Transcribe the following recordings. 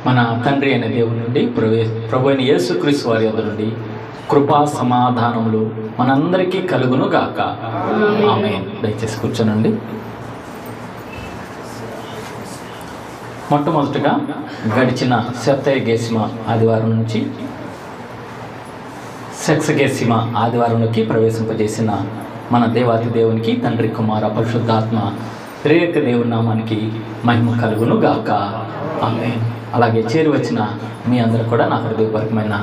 మన తండ్రి అయిన దేవుని నుండి ప్రభు అయిన యేసుక్రీస్తు వారి యొద్ద నుండి కృపా సమాధానములు మనందరికీ కలుగును గాక. ఆమేన్. దయచేసి కూర్చోనండి. మొట్టమొదటిగా గడిచిన సెప్తయగేసిమ ఆదివారం నుంచి సెక్సగేసిమ ఆదివారంలోకి ప్రవేశింపజేసిన మన దేవాది దేవునికి, తండ్రి, కుమార, పరిశుద్ధాత్మ త్రియేక దేవుని నామానికి మహిమ కలుగును గాక. ఆమేన్. అలాగే చేరి వచ్చిన మీ అందరూ కూడా నా హృదయపూర్వకమైన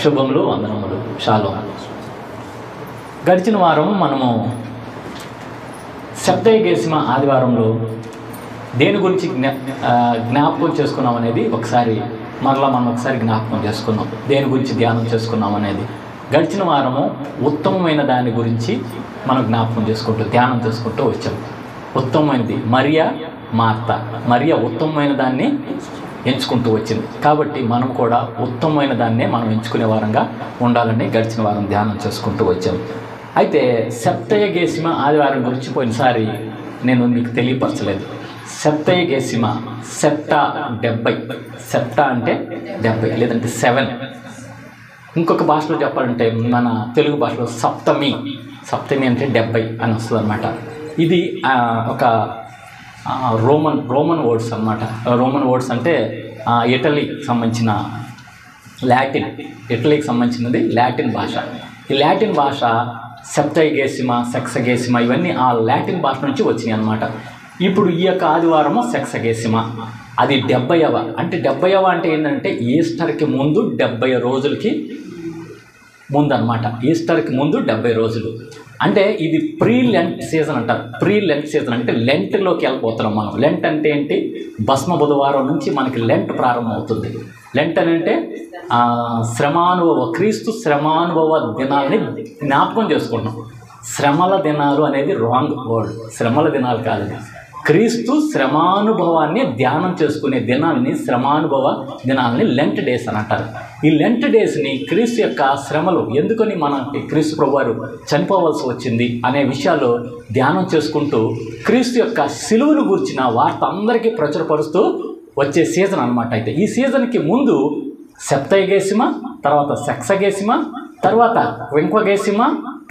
శుభములు, వందనములు. షాలోమ్. గడిచిన వారం మనము సెప్తయగేసిమ ఆదివారంలో దేని గురించి జ్ఞాపకం చేసుకున్నాం అనేది మనం ఒకసారి జ్ఞాపకం చేసుకున్నాం. దేని గురించి ధ్యానం చేసుకున్నాం అనేది గడిచిన వారము ఉత్తమమైన దాని గురించి మనం జ్ఞాపకం ధ్యానం చేసుకుంటూ వచ్చాం. ఉత్తమమైనది మరియ ఉత్తమమైన దాన్ని ఎంచుకుంటూ వచ్చింది. కాబట్టి మనం కూడా ఉత్తమమైన దాన్నే మనం ఎంచుకునే వారంగా ఉండాలని గడిచిన వారం ధ్యానం చేసుకుంటూ వచ్చాం. అయితే సెప్తయగేసిమ ఆదివారం గురించి పోయినసారి నేను మీకు తెలియపరచలేదు. సెప్తయగేసిమ సెప్టా 70, సెప్టా అంటే 70 లేదంటే 7. ఇంకొక భాషలో చెప్పాలంటే మన తెలుగు భాషలో సప్తమి అంటే 70 అని వస్తుంది అనమాట. ఇది ఒక రోమన్ వర్డ్స్ అన్నమాట. రోమన్ వర్డ్స్ అంటే ఇటలీకి సంబంధించిన ఇటలీకి సంబంధించినది లాటిన్ భాష. ఈ లాటిన్ భాష సెప్తయగేసిమ, సెక్సగేసిమ ఇవన్నీ ఆ లాటిన్ భాష నుంచి వచ్చినాయి అన్నమాట. ఇప్పుడు ఈ యొక్క ఆదివారము సెక్సగేసిమ, అది 70వ. అంటే 70వ అంటే ఏంటంటే ఈస్టర్కి ముందు 70 రోజులకి ముందు అనమాట. ఈస్టర్కి ముందు 70 రోజులు. అంటే ఇది ప్రీ లెంట్ సీజన్ అంటారు. ప్రీ లెంట్ సీజన్ అంటే లెంట్లోకి వెళ్ళిపోతున్నాం మనం. లెంట్ అంటే ఏంటి? భస్మ బుధవారం నుంచి మనకి లెంట్ ప్రారంభం అవుతుంది. లెంట్ అని అంటే క్రీస్తు శ్రమానుభవ దినాలని జ్ఞాపకం చేసుకుంటున్నాం. శ్రమల దినాలు అనేది రాంగ్ వర్డ్. శ్రమల దినాలు కాదు, క్రీస్తు శ్రమానుభవాన్ని ధ్యానం చేసుకునే దినాలని, శ్రమానుభవ దినాలని లెంట్ డేస్ అని అంటారు. ఈ లెంట్ డేస్ని క్రీస్తు యొక్క శ్రమలు, ఎందుకని మనకి క్రీస్తు ప్రభువారు చనిపోవలసి వచ్చింది అనే విషయాలు ధ్యానం చేసుకుంటూ క్రీస్తు యొక్క సిలువను గూర్చిన వార్త అందరికీ ప్రచురపరుస్తూ వచ్చే సీజన్ అనమాట. అయితే ఈ సీజన్కి ముందు సెప్తయగేసిమ, తర్వాత సెక్సగేసిమ, తర్వాత క్వింక్వగేసిమ,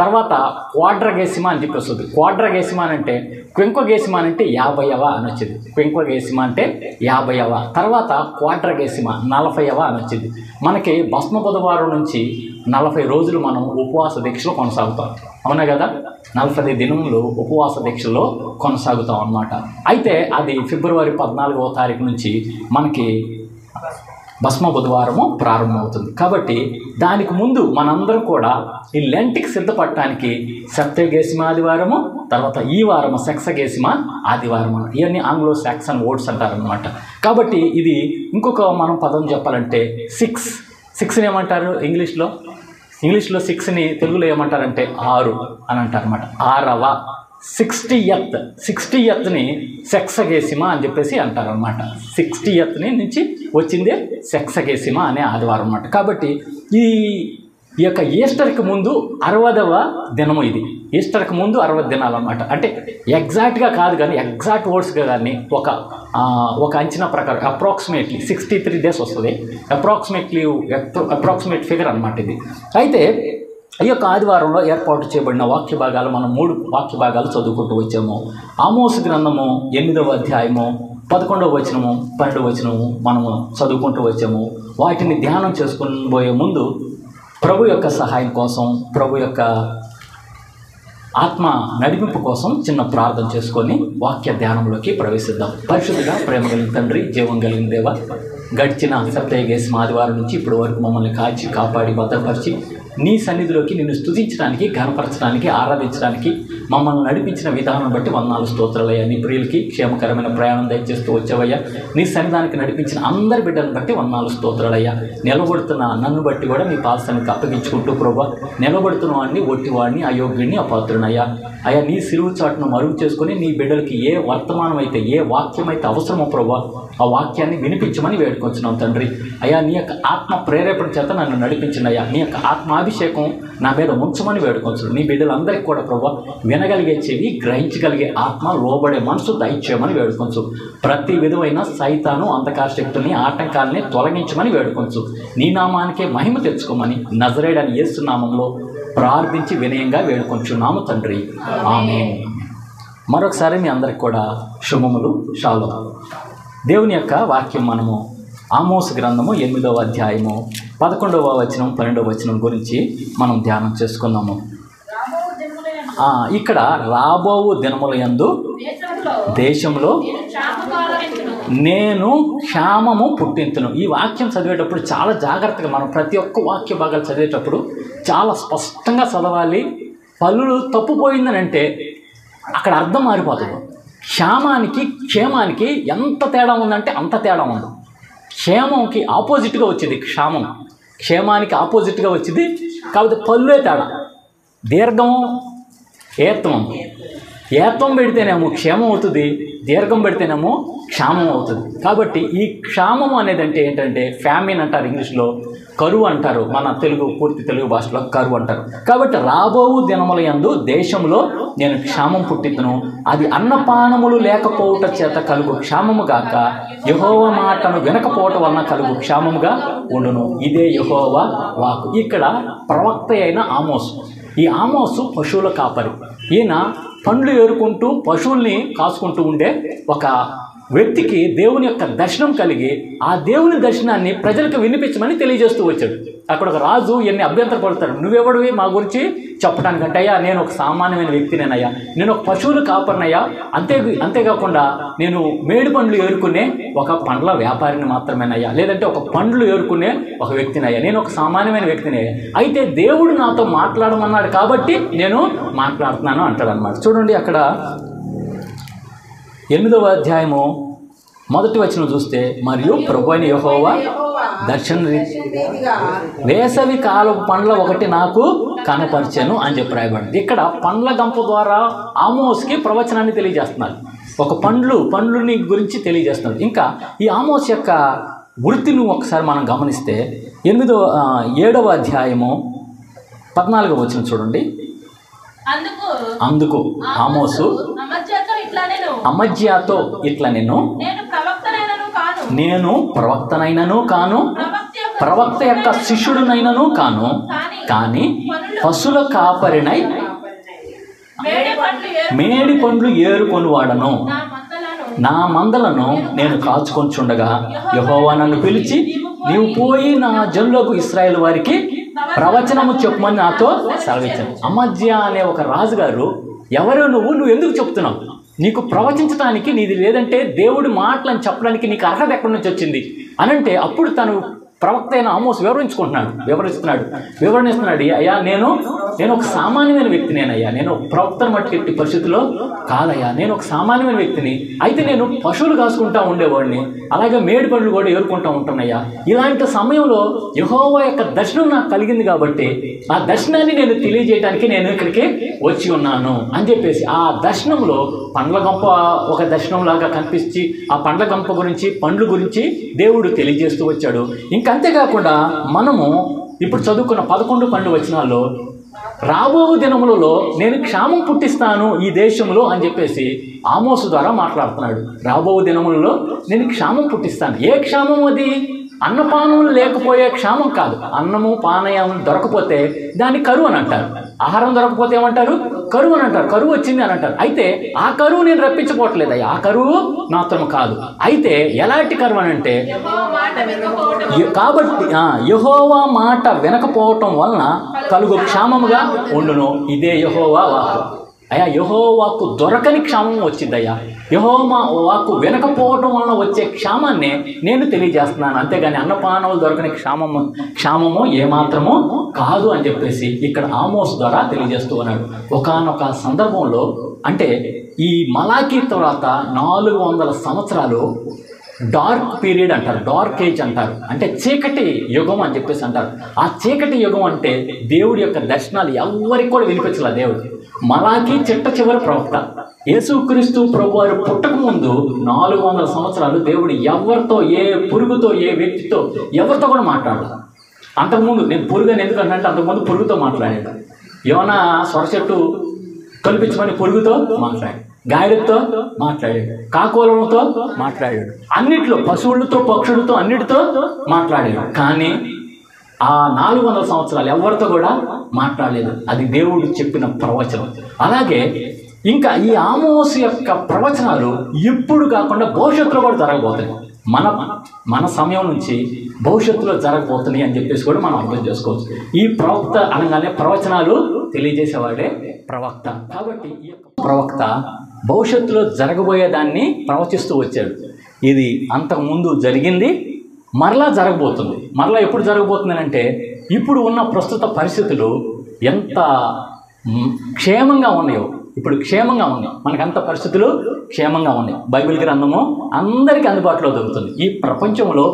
తర్వాత క్వాడ్రగేసిమ అని చెప్పి వస్తుంది. క్వాడ్రగేసిమ అని అంటే క్వింక్వగేసిమ అంటే 50వ అని వచ్చింది. క్వింక్వగేసిమ అంటే 50వ. తర్వాత క్వాడ్రగేసిమ 40వ అని వచ్చింది. మనకి భస్మ బుధవారం నుంచి 40 రోజులు మనం ఉపవాస దీక్షలో కొనసాగుతాం. అవునా కదా? 40 దినములు ఉపవాస దీక్షలో కొనసాగుతాం అన్నమాట. అయితే అది ఫిబ్రవరి 14వ తారీఖు నుంచి మనకి భస్మ బుధవారము ప్రారంభమవుతుంది. కాబట్టి దానికి ముందు మనందరం కూడా ఈ లెంట్కి సిద్ధపడటానికి సెప్తయగేసిమ ఆదివారము, తర్వాత ఈ వారము సెక్సగేసిమ ఆదివారము. ఇవన్నీ ఆంగ్లో సాక్సన్ వర్డ్స్ అంటారనమాట. కాబట్టి ఇది ఇంకొక మనం పదం చెప్పాలంటే 6 ఏమంటారు ఇంగ్లీష్లో 6ని తెలుగులో ఏమంటారంటే 6 అని అంటారు అనమాట. 6వ 60th సెక్సగేసిమ అని చెప్పేసి అంటారనమాట. 60th నుంచి వచ్చిందే సెక్సగేసిమ అనే ఆదివారం అన్నమాట. కాబట్టి ఈ యొక్క ఈస్టర్కి ముందు 60వ దినము. ఇది ఈస్టర్కి ముందు 60 దినాలు అనమాట. అంటే ఎగ్జాక్ట్గా కాదు కానీ ఎగ్జాక్ట్ వర్డ్స్గా కానీ ఒక అంచనా ప్రకారం అప్రాక్సిమేట్లీ 63 days వస్తుంది. అప్రాక్సిమేట్ ఫిగర్ అనమాట ఇది. అయితే ఈ యొక్క ఆదివారంలో ఏర్పాటు చేయబడిన వాక్య భాగాలు మనం 3 వాక్య భాగాలు చదువుకుంటూ వచ్చాము. ఆమోసు గ్రంథము 8వ అధ్యాయము 11వ వచనము 12వ వచనము మనము చదువుకుంటూ వచ్చాము. వాటిని ధ్యానం చేసుకుని పోయే ముందు ప్రభు యొక్క సహాయం కోసం, ప్రభు యొక్క ఆత్మ నడిపింపు కోసం చిన్న ప్రార్థన చేసుకొని వాక్య ధ్యానంలోకి ప్రవేశిద్దాం. పరిశుద్ధిగా ప్రేమ కలిగిన తండ్రి, జీవం కలిగిన దేవ, గడిచిన సెప్తయగేసిమ ఆదివారం నుంచి ఇప్పటి వరకు మమ్మల్ని కాచి కాపాడి భద్రపరిచి నీ సన్నిధిలోకి నిన్ను స్తుతించడానికి, ఘనపరచడానికి, ఆరాధించడానికి మమ్మల్ని నడిపించిన విధానం బట్టి వందనాలు, స్తోత్రాలయ్యా. నీ ప్రియులకి క్షేమకరమైన ప్రయాణం దయచేస్తూ వచ్చావయ్యా. నీ సన్నిధానికి నడిపించిన అందరి బిడ్డలను బట్టి వందనాలు, స్తోత్రాలయ్యా. నిలబడుతున్న నన్ను బట్టి కూడా మీ పాదానికి అప్పగించుకుంటూ ప్రభా, నిలబడుతున్న వాడిని, ఒట్టివాడిని, అయోగ్యుడిని, అపాత్రునయ్యా. అయ్యా, నీ సిలువు చాటును మరుగు చేసుకుని నీ బిడ్డలకి ఏ వర్తమానం అయితే, ఏ వాక్యం అయితే అవసరమో ప్రభా, ఆ వాక్యాన్ని వినిపించమని వేడుకొంచున్నాం తండ్రి. అయ్యా, నీ యొక్క ఆత్మ ప్రేరేపణ చేత నన్ను నడిపించిన అయ్యా. నీ యొక్క ఆత్మ ఆత్మాభిషేకం నా మీద ఉంచమని వేడుకొంచు. నీ బిడ్డలందరికీ కూడా ప్రభువా వినగలిగే చెవి, గ్రహించగలిగే ఆత్మ, లోబడే మనసు దయచేయమని వేడుకొంచు. ప్రతి విధమైన సైతాను అంధకార శక్తుల్ని, ఆటంకాలని తొలగించమని వేడుకొంచు. నీ నామానికే మహిమ తెచ్చుకోమని నజరేయుడైన యేసు నామంలో ప్రార్థించి వినయంగా వేడుకొంచున్నాము తండ్రి, ఆమేన్. మరొకసారి మీ అందరికి కూడా శుభములు, షాలోమ్. దేవుని యొక్క వాక్యం మనము ఆమోసు గ్రంథము 8వ అధ్యాయము 11వ వచనం 12వ వచనం గురించి మనం ధ్యానం చేసుకుందాము. ఇక్కడ రాబోవు దినముల యందు దేశంలో నేను క్షామము పుట్టింతును. ఈ వాక్యం చదివేటప్పుడు చాలా జాగ్రత్తగా మనం ప్రతి ఒక్క వాక్య భాగాలు చదివేటప్పుడు చాలా స్పష్టంగా చదవాలి. పలులు తప్పుపోయిందని అంటే అక్కడ అర్థం మారిపోతుంది. క్షామానికి క్షేమానికి ఎంత తేడా ఉందంటే అంత తేడా ఉంది. క్షేమంకి ఆపోజిట్గా వచ్చింది క్షామం, క్షేమానికి ఆపోజిట్గా వచ్చింది. కాకపోతే పళ్ళే తేడా. దీర్ఘం ఏత్వం, ఏత్వం పెడితేనేమో క్షేమం అవుతుంది, దీర్ఘం పెడితేనేమో క్షామం అవుతుంది. కాబట్టి ఈ క్షామం అనేది అంటే ఏంటంటే ఫ్యామిన్ అంటారు, ఇంగ్లీష్లో కరువు అంటారు, మన పూర్తి తెలుగు భాషలో కరువు అంటారు. కాబట్టి రాబోవు దినముల యందు దేశంలో నేను క్షామం పుట్టింతును, అది అన్నపానములు లేకపోవట చేత కలుగు క్షామము గాక యెహోవా మాటను వినకపోవటం వలన కలుగు క్షామముగా ఉండును. ఇదే యెహోవా వాక్కు. ఇక్కడ ప్రవక్త అయిన ఆమోసు. ఈ ఆమోసు పశువుల కాపరి. ఈయన పండ్లు ఏరుకుంటూ పశువుల్ని కాసుకుంటూ ఉండే ఒక వ్యక్తికి దేవుని యొక్క దర్శనం కలిగి ఆ దేవుని దర్శనాన్ని ప్రజలకు వినిపించమని తెలియజేస్తూ వచ్చాడు. అక్కడ ఒక రాజు ఎన్ని అభ్యంతరపడతాడు, నువ్వెవడివి మా గురించి చెప్పడానికంటే, అయ్యా నేను ఒక సామాన్యమైన వ్యక్తినేనయ్యా, నేను ఒక పశువులు కాపరినయ్యా, అంతేకాకుండా నేను మేడి పండ్లు ఏరుకునే ఒక పండ్ల వ్యాపారిని మాత్రమేనయ్యా, లేదంటే ఒక పండ్లు ఏరుకునే ఒక వ్యక్తినయ్యా, నేను ఒక సామాన్యమైన వ్యక్తినయ్యా, అయితే దేవుడు నాతో మాట్లాడమన్నాడు కాబట్టి నేను మాట్లాడుతున్నాను అంటాడు అనమాట. చూడండి అక్కడ 8వ అధ్యాయము 1వ వచనం చూస్తే, మరియు ప్రభువైన యెహోవా దర్శన వేసవి కాలపు పండ్ల ఒకటి నాకు కనపరిచాను అని చెప్పి రాయబడింది. ఇక్కడ పండ్ల గంప ద్వారా ఆమోస్కి ప్రవచనాన్ని తెలియజేస్తున్నారు. ఒక పండ్లుని గురించి తెలియజేస్తున్నారు. ఇంకా ఈ ఆమోస్ యొక్క వృత్తిని ఒకసారి మనం గమనిస్తే 7వ అధ్యాయము 14వ వచనం చూడండి. అందుకు ఆమోసు అమజ్యాతో ఇట్లా నేను ప్రవక్తనైనను కాను, ప్రవక్త యొక్క శిష్యుడునైనను కాను, కానీ పశువుల కాపరినై మేడి పండ్లు ఏరుకొని వాడను. నా మందలను నేను కాచుకొంచుండగా యెహోవా నన్ను పిలిచి, నీవు పోయి నా జనులకు ఇశ్రాయేలు వారికి ప్రవచనము చెప్పమని నాతో సెలవిచ్చాను. అమజ్యా అనే ఒక రాజుగారు, ఎవరు నువ్వు ఎందుకు చెప్తున్నావు? నీకు ప్రవచించడానికి నీది లేదంటే దేవుడి మాటలను చెప్పడానికి నీకు అర్హత ఎక్కడి నుంచి వచ్చింది అనంటే, అప్పుడు తను ప్రవక్త అయిన ఆమోసు వివరణిస్తున్నాడు. అయ్యా నేను ఒక సామాన్యమైన వ్యక్తినేనయ్యా, నేను ప్రవక్తను మట్టుకెట్టి పరిస్థితిలో కాదయ్యా, నేను ఒక సామాన్యమైన వ్యక్తిని, అయితే నేను పశువులు కాసుకుంటా ఉండేవాడిని, అలాగే మేడి పండ్లు కూడా ఏరుకుంటా ఉంటున్నాయ్యా. ఇలాంటి సమయంలో యెహోవా యొక్క దర్శనం నాకు కలిగింది కాబట్టి ఆ దర్శనాన్ని నేను తెలియజేయడానికి నేను ఇక్కడికి వచ్చి ఉన్నాను అని చెప్పేసి, ఆ దర్శనంలో పండ్ల గంప ఒక దర్శనంలాగా కనిపించి ఆ పండ్ల గంప గురించి, పండ్ల గురించి దేవుడు తెలియజేస్తూ వచ్చాడు. ఇంకా అంతేకాకుండా మనము ఇప్పుడు చదువుకున్న 11 వచనాల్లో రాబో దినములలో నేను క్షామం పుట్టిస్తాను ఈ దేశంలో అని చెప్పేసి ఆమోసు ద్వారా మాట్లాడుతున్నాడు. రాబో దినములలో నేను క్షామం పుట్టిస్తాను. ఏ క్షామం అది? అన్నపానములు లేకపోయే క్షామం కాదు. అన్నము పానీయం దొరకపోతే దాన్ని కరువు అని అంటారు. ఆహారం దొరకపోతే ఏమంటారు? కరువు అని అంటారు. కరువు వచ్చింది అని అంటారు. అయితే ఆ కరువు నేను రప్పించబోట్లేదు, ఆ కరువు మాత్రం కాదు. అయితే ఎలాంటి కరువు అని అంటే, కాబట్టి యెహోవా మాట వినకపోవటం వలన కలుగు క్షామముగా ఉండును. ఇదే యెహోవా వాక్కు. అయ్యా యెహోవాకు దొరకని క్షామం వచ్చిందయ్యా. యెహోవా వాక్కు వినకపోవటం వలన వచ్చే క్షామాన్ని నేను తెలియజేస్తున్నాను, అంతేగాని అన్నపానములు దొరకని క్షామము ఏమాత్రమో కాదు అని చెప్పేసి ఇక్కడ ఆమోస్ ద్వారా తెలియజేస్తూ ఉన్నాడు. ఒకానొక సందర్భంలో, అంటే ఈ మలాకీ తర్వాత 400 సంవత్సరాలు డార్క్ పీరియడ్ అంటారు, డార్క్ ఏజ్ అంటారు, అంటే చీకటి యుగం అని చెప్పేసి అంటారు. ఆ చీకటి యుగం అంటే దేవుడి యొక్క దర్శనాలు ఎవరికి కూడా వినిపించలే. దేవుడు మలాకీ చివరి ప్రవక్త. యేసుక్రీస్తు ప్రభువారు పుట్టక ముందు 400 సంవత్సరాలు దేవుడు ఎవరితో, ఏ పురుగుతో, ఏ వ్యక్తితో, ఎవరితో కూడా మాట్లాడాలి. అంతకుముందు నేను పురుగు అని ఎందుకు అంటే అంతకుముందు పురుగుతో మాట్లాడాడు. యోనా సొర చెట్టు కల్పించమని పురుగుతో మాట్లాడాడు, గాడితో మాట్లాడాడు, కాకోలముతో మాట్లాడాడు, అన్నిట్లో పశువులతో పక్షులతో అన్నిటితో మాట్లాడాడు. కానీ ఆ 400 సంవత్సరాలు ఎవరితో కూడా మాట్లాడలేదు. అది దేవుడు చెప్పిన ప్రవచనం. అలాగే ఇంకా ఈ ఆమోసు యొక్క ప్రవచనాలు ఇప్పుడు కాకుండా భవిష్యత్తులో కూడా జరగబోతున్నాయి. మన సమయం నుంచి భవిష్యత్తులో జరగబోతున్నాయి అని చెప్పేసి కూడా మనం అర్థం చేసుకోవచ్చు. ఈ ప్రవక్త అనగానే ప్రవచనాలు తెలియజేసేవాడే ప్రవక్త. కాబట్టి ఈ యొక్క ప్రవక్త భవిష్యత్తులో జరగబోయేదాన్ని ప్రవచిస్తూ వచ్చాడు. ఇది అంతకుముందు జరిగింది, మరలా జరగబోతుంది. మరలా ఎప్పుడు జరగబోతుంది అంటే ఇప్పుడు ఉన్న ప్రస్తుత పరిస్థితులు ఎంత క్షేమంగా ఉన్నాయో, ఇప్పుడు క్షేమంగా ఉన్నాయి, మనకంత పరిస్థితులు క్షేమంగా ఉన్నాయి. బైబిల్ గ్రంథము అందరికీ అందుబాటులో దొరుకుతుంది. ఈ ప్రపంచంలో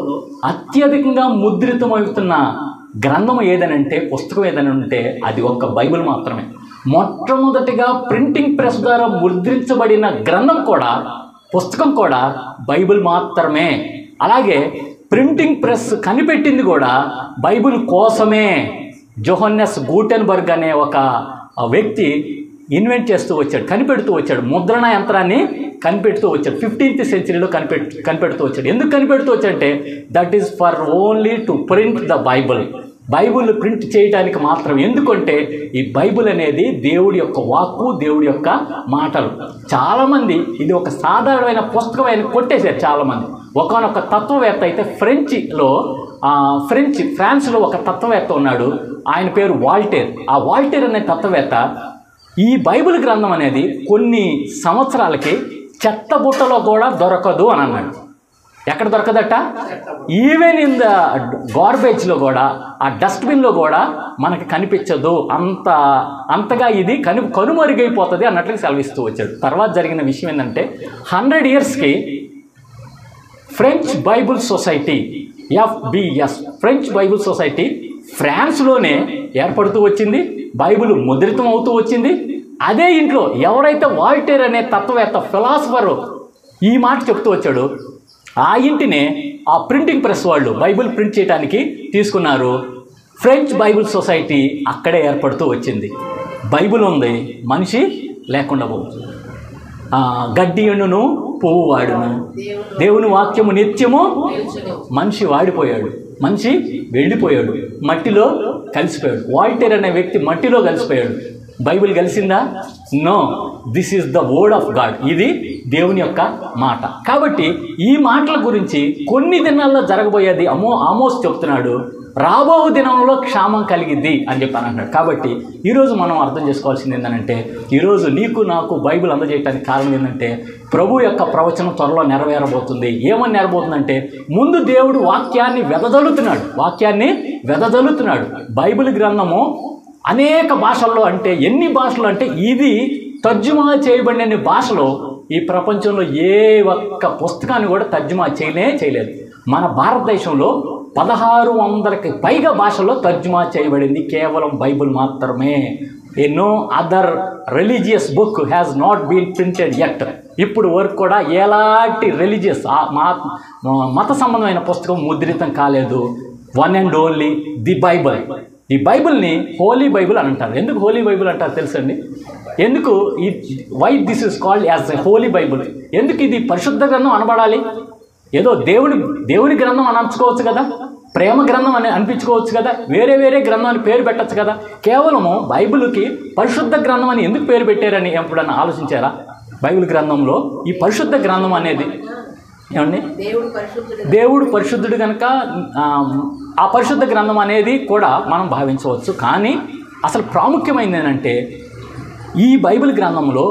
అత్యధికంగా ముద్రితమవుతున్న గ్రంథం ఏదనంటే, పుస్తకం ఏదనంటే అది ఒక్క బైబిల్ మాత్రమే. మొట్టమొదటిగా ప్రింటింగ్ ప్రెస్ ద్వారా ముద్రించబడిన గ్రంథం కూడా, పుస్తకం కూడా బైబిల్ మాత్రమే. అలాగే ప్రింటింగ్ ప్రెస్ కనిపెట్టింది కూడా బైబిల్ కోసమే. జోహన్నెస్ గూటెన్బర్గ్ అనే ఒక వ్యక్తి ఇన్వెంట్ చేస్తూ వచ్చాడు, కనిపెడుతూ వచ్చాడు. ముద్రణ యంత్రాన్ని కనిపెడుతూ వచ్చాడు. 15th సెంచరీలో కనిపెడుతూ వచ్చాడు. ఎందుకు కనిపెడుతూ వచ్చాడంటే that is for only to print the Bible. Bible print చేయడానికి మాత్రం. ఎందుకంటే ఈ బైబిల్ అనేది దేవుడి యొక్క వాక్కు, దేవుడి యొక్క మాటలు. చాలామంది ఇది ఒక సాధారణమైన పుస్తకం అని కొట్టేశారు చాలామంది. ఒకనొక తత్వవేత్త అయితే ఫ్రాన్స్లో ఒక తత్వవేత్త ఉన్నాడు, ఆయన పేరు వాల్టేర్. ఆ వాల్టేర్ అనే తత్వవేత్త ఈ బైబిల్ గ్రంథం అనేది కొన్ని సంవత్సరాలకి చెత్తబుట్టలో కూడా దొరకదు అని అన్నాడు. ఎక్కడ దొరకదట? ఈవెన్ ఇన్ ద గార్బేజ్లో కూడా, ఆ డస్ట్బిన్లో కూడా మనకి కనిపించదు. అంతగా ఇది కనుమరుగైపోతుంది అన్నట్లుగా సెలవిస్తూ వచ్చాడు. తర్వాత జరిగిన విషయం ఏంటంటే 100 yearsకి French Bible society, FBS, French Bible society ఫ్రాన్స్లోనే ఏర్పడుతూ వచ్చింది. బైబిల్ ముద్రితం అవుతూ వచ్చింది. అదే ఇంట్లో ఎవరైతే వాల్టేర్ అనే తత్వవేత్త, ఫిలాసఫరు ఈ మాట చెప్తూ వచ్చాడు, ఆ ఇంటినే ఆ ప్రింటింగ్ ప్రెస్ వాళ్ళు బైబిల్ ప్రింట్ చేయడానికి తీసుకున్నారు. ఫ్రెంచ్ బైబిల్ సొసైటీ అక్కడే ఏర్పడుతూ వచ్చింది. బైబిల్ ఉంది, మనిషి లేకుండా పోవచ్చు. గడ్డి ఎండును, పువ్వు వాడును, దేవుని వాక్యము నిత్యము. మనిషి వాడిపోయాడు, మనిషి వెళ్ళిపోయాడు, మట్టిలో కలిసిపోయాడు. వాల్టేర్ అనే వ్యక్తి మట్టిలో కలిసిపోయాడు. బైబిల్ కలిసిందా? No, this is the word of God. ఇది దేవుని యొక్క మాట. కాబట్టి ఈ మాటల గురించి కొన్ని దినాల్లో జరగబోయేది ఆమోస్ చెప్తున్నాడు. రాబో దినంలో క్షామం కలిగిద్ది అని చెప్పి అంటున్నాడు. కాబట్టి ఈరోజు మనం అర్థం చేసుకోవాల్సింది ఏంటంటే, ఈరోజు నీకు నాకు బైబిల్ అందజేయడానికి కారణం ఏంటంటే ప్రభు యొక్క ప్రవచనం త్వరలో నెరవేరబోతుంది. ఏమని నెరవేరుతుందంటే, ముందు దేవుడు వాక్యాన్ని వెదజల్లుతున్నాడు. బైబిల్ గ్రంథము అనేక భాషల్లో, అంటే ఎన్ని భాషలు అంటే ఇది తర్జుమా చేయబడిన భాషలో ఈ ప్రపంచంలో ఏ ఒక్క పుస్తకాన్ని కూడా తర్జుమా చేయలేదు. మన భారతదేశంలో 1600కి పైగా భాషల్లో తర్జుమా చేయబడింది కేవలం బైబిల్ మాత్రమే. No other religious book has not been printed yet. ఇప్పుడు వరకు కూడా ఎలాంటి రిలీజియస్ మత సంబంధమైన పుస్తకం ముద్రితం కాలేదు. One and only the Bible. ఈ బైబిల్ని హోలీ బైబిల్ అని అంటారు. ఎందుకు హోలీ బైబిల్ అంటారు తెలుసండి? ఎందుకు why this is called as a holy Bible? ఎందుకు ఇది పరిశుద్ధ గ్రంథం అనబడాలి? ఏదో దేవుని గ్రంథం అని అనిపించుకోవచ్చు కదా, ప్రేమ గ్రంథం అని అనిపించుకోవచ్చు కదా, వేరే గ్రంథం అని పేరు పెట్టచ్చు కదా. కేవలము బైబిల్కి పరిశుద్ధ గ్రంథం అని ఎందుకు పేరు పెట్టారని ఎప్పుడన్నా ఆలోచించారా? బైబిల్ గ్రంథంలో ఈ పరిశుద్ధ గ్రంథం అనేది ఏమండి, దేవుడు పరిశుద్ధుడు కనుక ఆ పరిశుద్ధ గ్రంథం అనేది కూడా మనం భావించవచ్చు. కానీ అసలు ప్రాముఖ్యమైనది ఏంటంటే, ఈ బైబిల్ గ్రంథంలో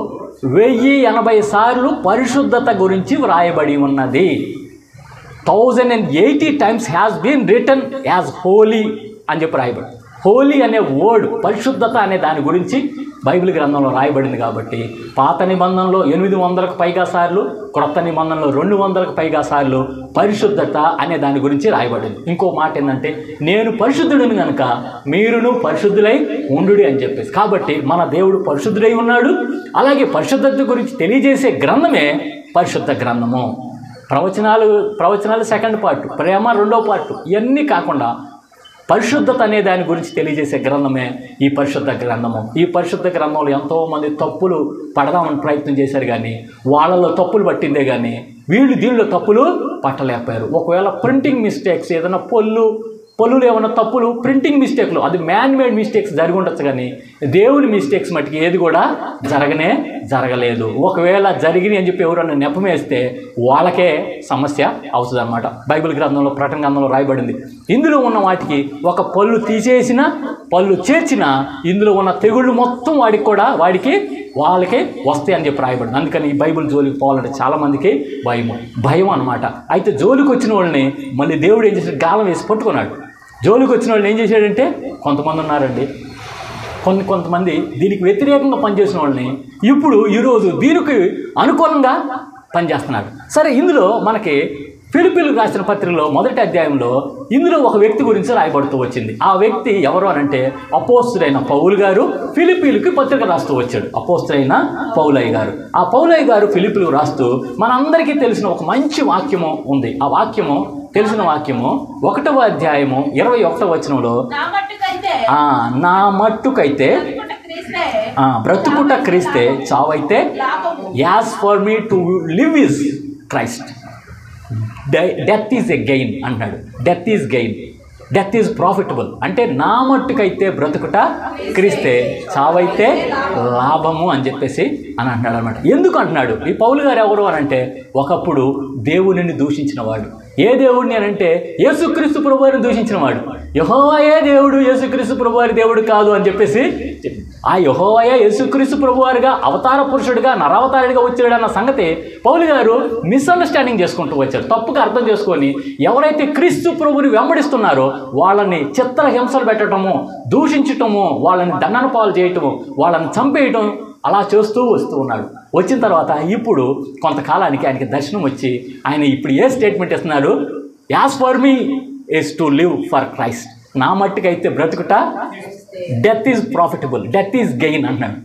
1080 సార్లు పరిశుద్ధత గురించి వ్రాయబడి ఉన్నది. 1080 times has been written as holy అని చెప్పి రాయబడి. హోలీ అనే వర్డ్, పరిశుద్ధత అనే దాని గురించి బైబిల్ గ్రంథంలో రాయబడింది. కాబట్టి పాత నిబంధనలో 800కు పైగా సార్లు, క్రొత్త నిబంధనలో 200కు పైగా సార్లు పరిశుద్ధత అనే దాని గురించి రాయబడింది. ఇంకో మాట ఏంటంటే, నేను పరిశుద్ధుడిని కనుక మీరును పరిశుద్ధులై ఉండుడి అని చెప్పేసి. కాబట్టి మన దేవుడు పరిశుద్ధుడై ఉన్నాడు. అలాగే పరిశుద్ధత గురించి తెలియజేసే గ్రంథమే పరిశుద్ధ గ్రంథము. ప్రవచనాలు సెకండ్ పార్ట్, ప్రేమ రెండో పార్ట్, ఇవన్నీ కాకుండా పరిశుద్ధత అనే దాని గురించి తెలియజేసే గ్రంథమే ఈ పరిశుద్ధ గ్రంథము. ఈ పరిశుద్ధ గ్రంథంలో ఎంతోమంది తప్పులు పడదామని ప్రయత్నం చేశారు, కానీ వాళ్ళలో తప్పులు పట్టిందే కానీ వీళ్ళు దీనిలో తప్పులు పట్టలేకపోయారు. ఒకవేళ ప్రింటింగ్ మిస్టేక్స్, ఏదైనా పొల్లులు ఏమన్నా తప్పులు, ప్రింటింగ్ మిస్టేక్లు, అది మ్యాన్ మేడ్ మిస్టేక్స్ జరిగి ఉండొచ్చు, కానీ దేవుని మిస్టేక్స్ మటుకు ఏది కూడా జరగలేదు. ఒకవేళ జరిగినాయి అని చెప్పి ఎవరన్నా నెపమేస్తే వాళ్ళకే సమస్య అవుతుంది అన్నమాట. బైబిల్ గ్రంథంలో, ప్రకటన గ్రంథంలో రాయబడింది, ఇందులో ఉన్న వాటికి ఒక పళ్ళు తీసేసిన, పళ్ళు చేర్చిన, ఇందులో ఉన్న తెగుళ్ళు మొత్తం వాళ్ళకి వస్తాయి అని చెప్పి రాయబడింది. అందుకని ఈ బైబిల్ జోలికి పోవాలంటే చాలామందికి భయం అనమాట. అయితే జోలికి వచ్చిన వాళ్ళని మళ్ళీ దేవుడు ఏం చేశాడు, గాలం వేసి పట్టుకున్నాడు. జోలికి వచ్చిన వాళ్ళని ఏం చేశాడంటే, కొంతమంది ఉన్నారండి, కొంతమంది దీనికి వ్యతిరేకంగా పనిచేసిన వాళ్ళని ఇప్పుడు ఈరోజు దీనికి అనుకూలంగా పనిచేస్తున్నాడు. సరే, ఇందులో మనకి ఫిలిప్పీలకు రాసిన పత్రికలో 1వ అధ్యాయంలో ఇందులో ఒక వ్యక్తి గురించి రాయబడుతూ వచ్చింది. ఆ వ్యక్తి ఎవరు అనంటే అపోస్తుడైన పౌలు గారు ఫిలిప్పీలకు పత్రిక రాస్తూ వచ్చాడు. అపోస్తుడైన పౌలయ్య గారు. ఆ పౌలయ్య గారు ఫిలిప్పీలకు రాస్తూ మనందరికీ తెలిసిన ఒక మంచి వాక్యము ఉంది. ఆ వాక్యము, తెలిసిన వాక్యము 1వ అధ్యాయము 21వ వచనంలో, నా మట్టుకైతే బ్రతుకుట క్రీస్తే, చావైతే as for me to live is Christ, death is a gain అంటాడు. Death is gain, death is profitable. అంటే నా మట్టుకైతే బ్రతుకుట క్రీస్తే, చావైతే లాభము అని చెప్పేసి అని అంటున్నాడు అనమాట. ఎందుకు అంటున్నాడు? ఈ పౌలు గారు ఎవరు అని అంటే, ఒకప్పుడు దేవునిని దూషించిన వాడు. ఏ దేవుడిని అని అంటే యేసుక్రీస్తు ప్రభువారిని దూషించిన వాడు. యెహోవాయే దేవుడు, యేసుక్రీస్తు ప్రభువారి దేవుడు కాదు అని చెప్పేసి, ఆ యెహోవాయే యేసుక్రీస్తు ప్రభువారిగా అవతార పురుషుడిగా నరావతారుడిగా వచ్చాడన్న సంగతి పౌలు గారు మిస్అండర్స్టాండింగ్ చేసుకుంటూ వచ్చారు. తప్పుగా అర్థం చేసుకొని ఎవరైతే క్రీస్తు ప్రభుని వెంబడిస్తున్నారో వాళ్ళని చిత్రహింసలు పెట్టడము, దూషించటము, వాళ్ళని దండన పాలు చేయటము, వాళ్ళని చంపేయటం, అలా చేస్తూ వస్తూ ఉన్నాడు. వచ్చిన తర్వాత ఇప్పుడు కొంతకాలానికి ఆయనకి దర్శనం వచ్చి ఆయన ఇప్పుడు ఏ స్టేట్మెంట్ ఇస్తున్నాడు? As for me is to live for Christ. నా మట్టుకైతే బ్రతుకుట, death is profitable, death is gain అంటున్నాడు.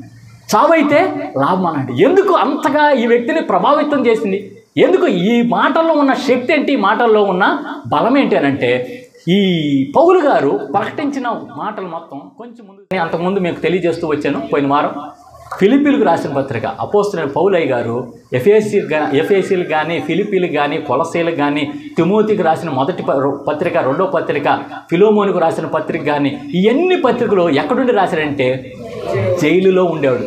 చావైతే లాభం అన్నాడు. ఎందుకు అంతగా ఈ వ్యక్తిని ప్రభావితం చేసింది? ఎందుకు? ఈ మాటల్లో ఉన్న శక్తి ఏంటి, ఈ మాటల్లో ఉన్న బలం ఏంటి అని అంటే, ఈ పౌలు గారు ప్రకటించిన మాటలు మొత్తం కొంచెం ముందు, అంతకుముందు మీకు తెలియజేస్తూ వచ్చాను పోయిన వారం. ఫిలిప్పీలకు రాసిన పత్రిక అపోస్తలుడైన పౌలయ్య గారు ఎఫెసీలకు కానీ, ఫిలిప్పీలకు కానీ, కొలసీలకు కానీ, తిమోతికి రాసిన మొదటి పత్రిక, 2వ పత్రిక, ఫిలోమోనుకు రాసిన పత్రిక కానీ, ఇవన్నీ పత్రికలు ఎక్కడుండి రాశాడంటే జైలులో ఉండేవాడు,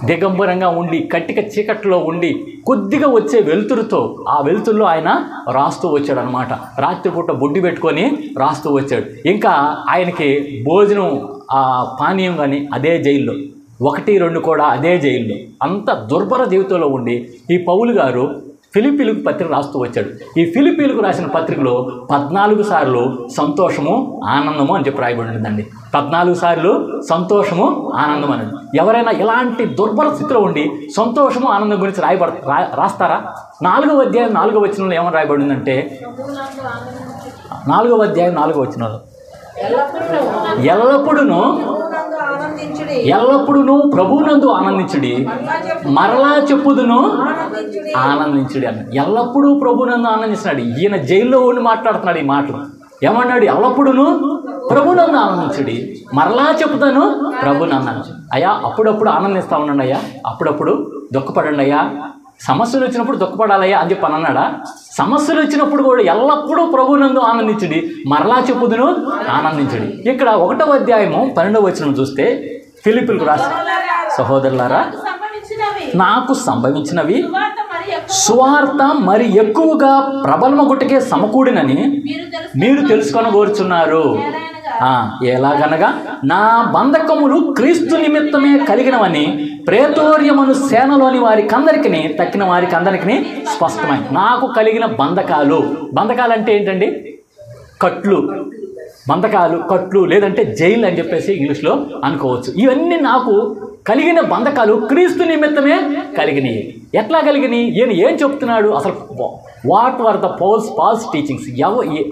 దిగంబరంగా ఉండి కట్టిక చీకట్లో ఉండి కొద్దిగా వచ్చే వెలుతురుతో, ఆ వెలుతురులో ఆయన రాస్తూ వచ్చాడు అనమాట. రాత్రిపూట బొడ్డి పెట్టుకొని రాస్తూ వచ్చాడు. ఇంకా ఆయనకి భోజనం, పానీయం కానీ అదే జైల్లో, 1, 2 కూడా అదే జైల్లో, అంత దుర్భర జీవితంలో ఉండి ఈ పౌలు గారు ఫిలిప్పీలకు పత్రిక రాస్తూ వచ్చాడు. ఈ ఫిలిప్పీలకు రాసిన పత్రికలో 14 సార్లు సంతోషము, ఆనందము అని చెప్పి రాయబడి ఉంటుందండి. 14 సార్లు సంతోషము, ఆనందం అనేది. ఎవరైనా ఇలాంటి దుర్బల స్థితిలో ఉండి సంతోషము, ఆనందం గురించి రాస్తారా? 4వ అధ్యాయం 4వ వచనంలో ఏమని రాయబడి ఉందంటే, 4వ అధ్యాయం 4వ వచనంలో, ఎల్లప్పుడూ ప్రభువునందు ఆనందించుడి, మరలా చెప్పుదును ఆనందించుడి అన్న. ఎల్లప్పుడూ ప్రభువునందు ఆనందిస్తున్నాడు. ఈయన జైల్లో ఉండి మాట్లాడుతున్నాడు ఈ మాటలు. ఏమన్నాడు? ఎల్లప్పుడూ ప్రభువునందు ఆనందించుడి, మరలా చెప్పుతాను ప్రభువునందు ఆనందించు. అయ్యా, అప్పుడప్పుడు ఆనందిస్తూ ఉండండి అయ్యా, అప్పుడప్పుడు దుఃఖపడండి అయ్యా, సమస్యలు వచ్చినప్పుడు దుఃఖపడాలయ్యా అని చెప్పి అన్నాడా? సమస్యలు వచ్చినప్పుడు కూడా ఎల్లప్పుడూ ప్రభువునందు ఆనందించుడి, మరలా చెప్పుదును ఆనందించుడి. ఇక్కడ 1వ అధ్యాయము 12వ వచనం చూస్తే, ఫిలిప్పీలకు రాసిన సహోదరులారా, నాకు సంభవించినవి సువార్త మరి ఎక్కువగా ప్రబలమగుటకే సమకూడినని మీరు తెలుసుకొనగోరుచున్నారు. ఎలాగనగా నా బంధకములు క్రీస్తు నిమిత్తమే కలిగినవని ప్రేతోర్యమును సేనలోని వారికందరికీ, తక్కిన వారికందరికీ స్పష్టమైంది. నాకు కలిగిన బంధకాలు అంటే ఏంటండి? కట్లు లేదంటే జైలు అని చెప్పేసి ఇంగ్లీష్లో అనుకోవచ్చు. ఇవన్నీ నాకు కలిగిన బంధకాలు క్రీస్తు నిమిత్తమే కలిగినాయి. ఎట్లా కలిగినాయి? ఈయన ఏం చెప్తున్నాడు అసలు? What are the Paul's teachings?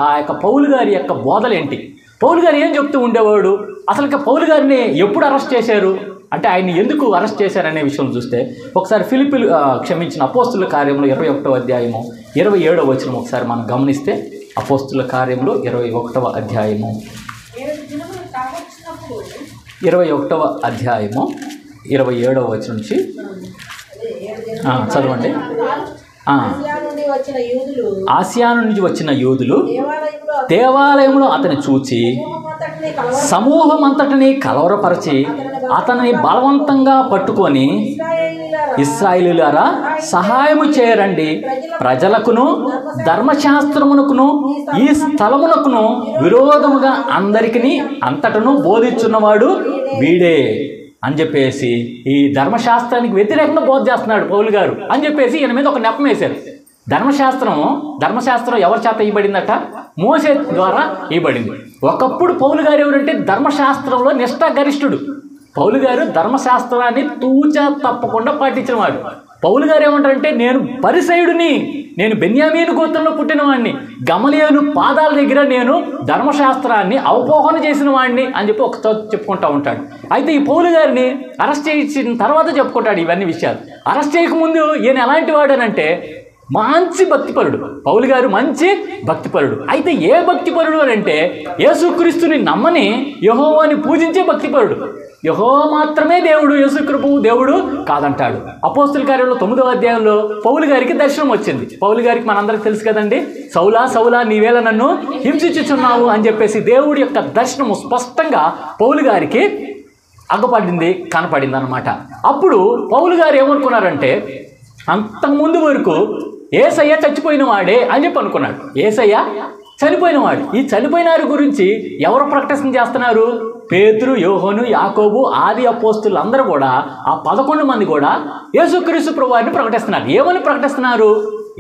ఆ యొక్క పౌలు గారి యొక్క బోధలు ఏంటి? పౌలు గారు ఏం చెప్తూ ఉండేవాడు? అసలు పౌలు గారిని ఎప్పుడు అరెస్ట్ చేశారు అంటే, ఆయన్ని ఎందుకు అరెస్ట్ చేశారనే విషయం చూస్తే, ఒకసారి అపోస్తలుల కార్యంలో 21వ అధ్యాయము 27వ వచనం ఒకసారి మనం గమనిస్తే, అపోస్తుల కార్యములు 21వ అధ్యాయము 21వ అధ్యాయము 27వ వచనం నుంచి చదవండి. ఆసియా నుంచి వచ్చిన యూదులు దేవాలయంలో అతని చూచి సమూహం అంతటిని కలవరపరిచి అతన్ని బలవంతంగా పట్టుకొని, ఇశ్రాయేలీయులారా సహాయము చేయరండి, ప్రజలకును ధర్మశాస్త్రమునకును ఈ స్థలమునకును విరోధముగా అందరికీ అంతటను బోధించున్నవాడు వీడే అని చెప్పేసి, ఈ ధర్మశాస్త్రానికి వ్యతిరేకంగా బోధ చేస్తున్నాడు పౌలు గారు అని చెప్పేసి ఈయన మీద ఒక నెపం వేశారు. ధర్మశాస్త్రం ఎవరి చేత ఇవ్వబడిందట? మోసే ద్వారా ఇవ్వబడింది. ఒకప్పుడు పౌలు గారు ఎవరంటే ధర్మశాస్త్రంలో నిష్ఠాగరిష్ఠుడు. పౌలు గారు ధర్మశాస్త్రాన్ని తూచా తప్పకుండా పాటించినవాడు. పౌలు గారు ఏమంటారంటే, నేను పరిసయుడిని, నేను బెన్యామీను గోత్రంలో పుట్టినవాడిని, గమలీయేలు పాదాల దగ్గర నేను ధర్మశాస్త్రాన్ని అవపోహన చేసిన వాడిని అని చెప్పి ఒక చెప్పుకుంటూ ఉంటాడు. అయితే ఈ పౌలు గారిని అరెస్ట్ చేసిన తర్వాత చెప్పుకుంటాడు ఇవన్నీ విషయాలు. అరెస్ట్ చేయకముందు ఈయన ఎలాంటి వాడు అని అంటే, మంచి భక్తిపరుడు. పౌలు గారు మంచి భక్తిపరుడు. అయితే ఏ భక్తిపరుడు అని అంటే, యేసుక్రీస్తుని నమ్మని యెహోవాని పూజించే భక్తిపరుడు. యెహోవా మాత్రమే దేవుడు, యేసుక్రీస్తు దేవుడు కాదంటాడు. అపోస్తుల కార్యంలో 9వ అధ్యాయంలో పౌలు గారికి దర్శనం వచ్చింది. పౌలు గారికి మనందరికి తెలుసు కదండి, సౌలా సౌలా నీవేళ నన్ను హింసించుచున్నావు అని చెప్పేసి దేవుడి యొక్క దర్శనము స్పష్టంగా పౌలు గారికి అగ్గపడింది, కనపడింది అనమాట. అప్పుడు పౌలు గారు ఏమనుకున్నారంటే, అంతకుముందు వరకు యేసయ్య చచ్చిపోయిన వాడే అని చెప్పి అనుకున్నాడు. యేసయ్య చనిపోయిన వాడు. ఈ చనిపోయిన వారి గురించి ఎవరు ప్రకటన చేస్తున్నారు? పేతురు, యోహోను, యాకోబు, ఆది అపోస్తులు అందరూ కూడా, ఆ 11 మంది కూడా యేసుక్రీస్తు ప్రభువారిని ప్రకటిస్తున్నారు. ఏమని ప్రకటిస్తున్నారు?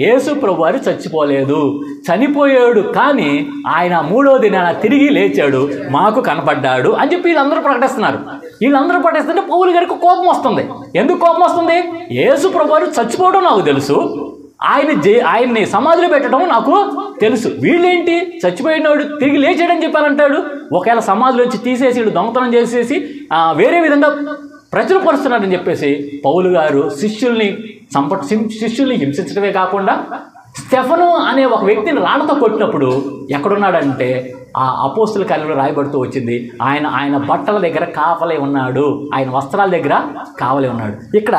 యేసు ప్రభువారు చచ్చిపోలేదు, చనిపోయాడు, కానీ ఆయన 3వ దినాన తిరిగి లేచాడు, మాకు కనపడ్డాడు అని చెప్పి వీళ్ళందరూ ప్రకటిస్తున్నారు. వీళ్ళందరూ ప్రకటిస్తుంటే పౌలు గారికి కోపం వస్తుంది. ఎందుకు కోపం వస్తుంది? యేసు ప్రభువారు చచ్చిపోవడం నాకు తెలుసు, ఆయన్ని సమాధిలో పెట్టడం నాకు తెలుసు, వీళ్ళేంటి చచ్చిపోయినాడు తిరిగి లేచాడని చెప్పారంటాడు. ఒకవేళ సమాధిలో వచ్చి తీసేసి వీళ్ళు దొంగతనం చేసేసి వేరే విధంగా ప్రచురపరుస్తున్నారని చెప్పేసి పౌలు గారు శిష్యుల్ని హింసించడమే కాకుండా, స్టెఫను అనే ఒక వ్యక్తిని రాళ్లతో కొట్టినప్పుడు ఎక్కడున్నాడంటే ఆ అపోస్తుల కార్యంలో రాయబడుతూ వచ్చింది, ఆయన బట్టల దగ్గర కావలే ఉన్నాడు, ఆయన వస్త్రాల దగ్గర కావలే ఉన్నాడు. ఇక్కడ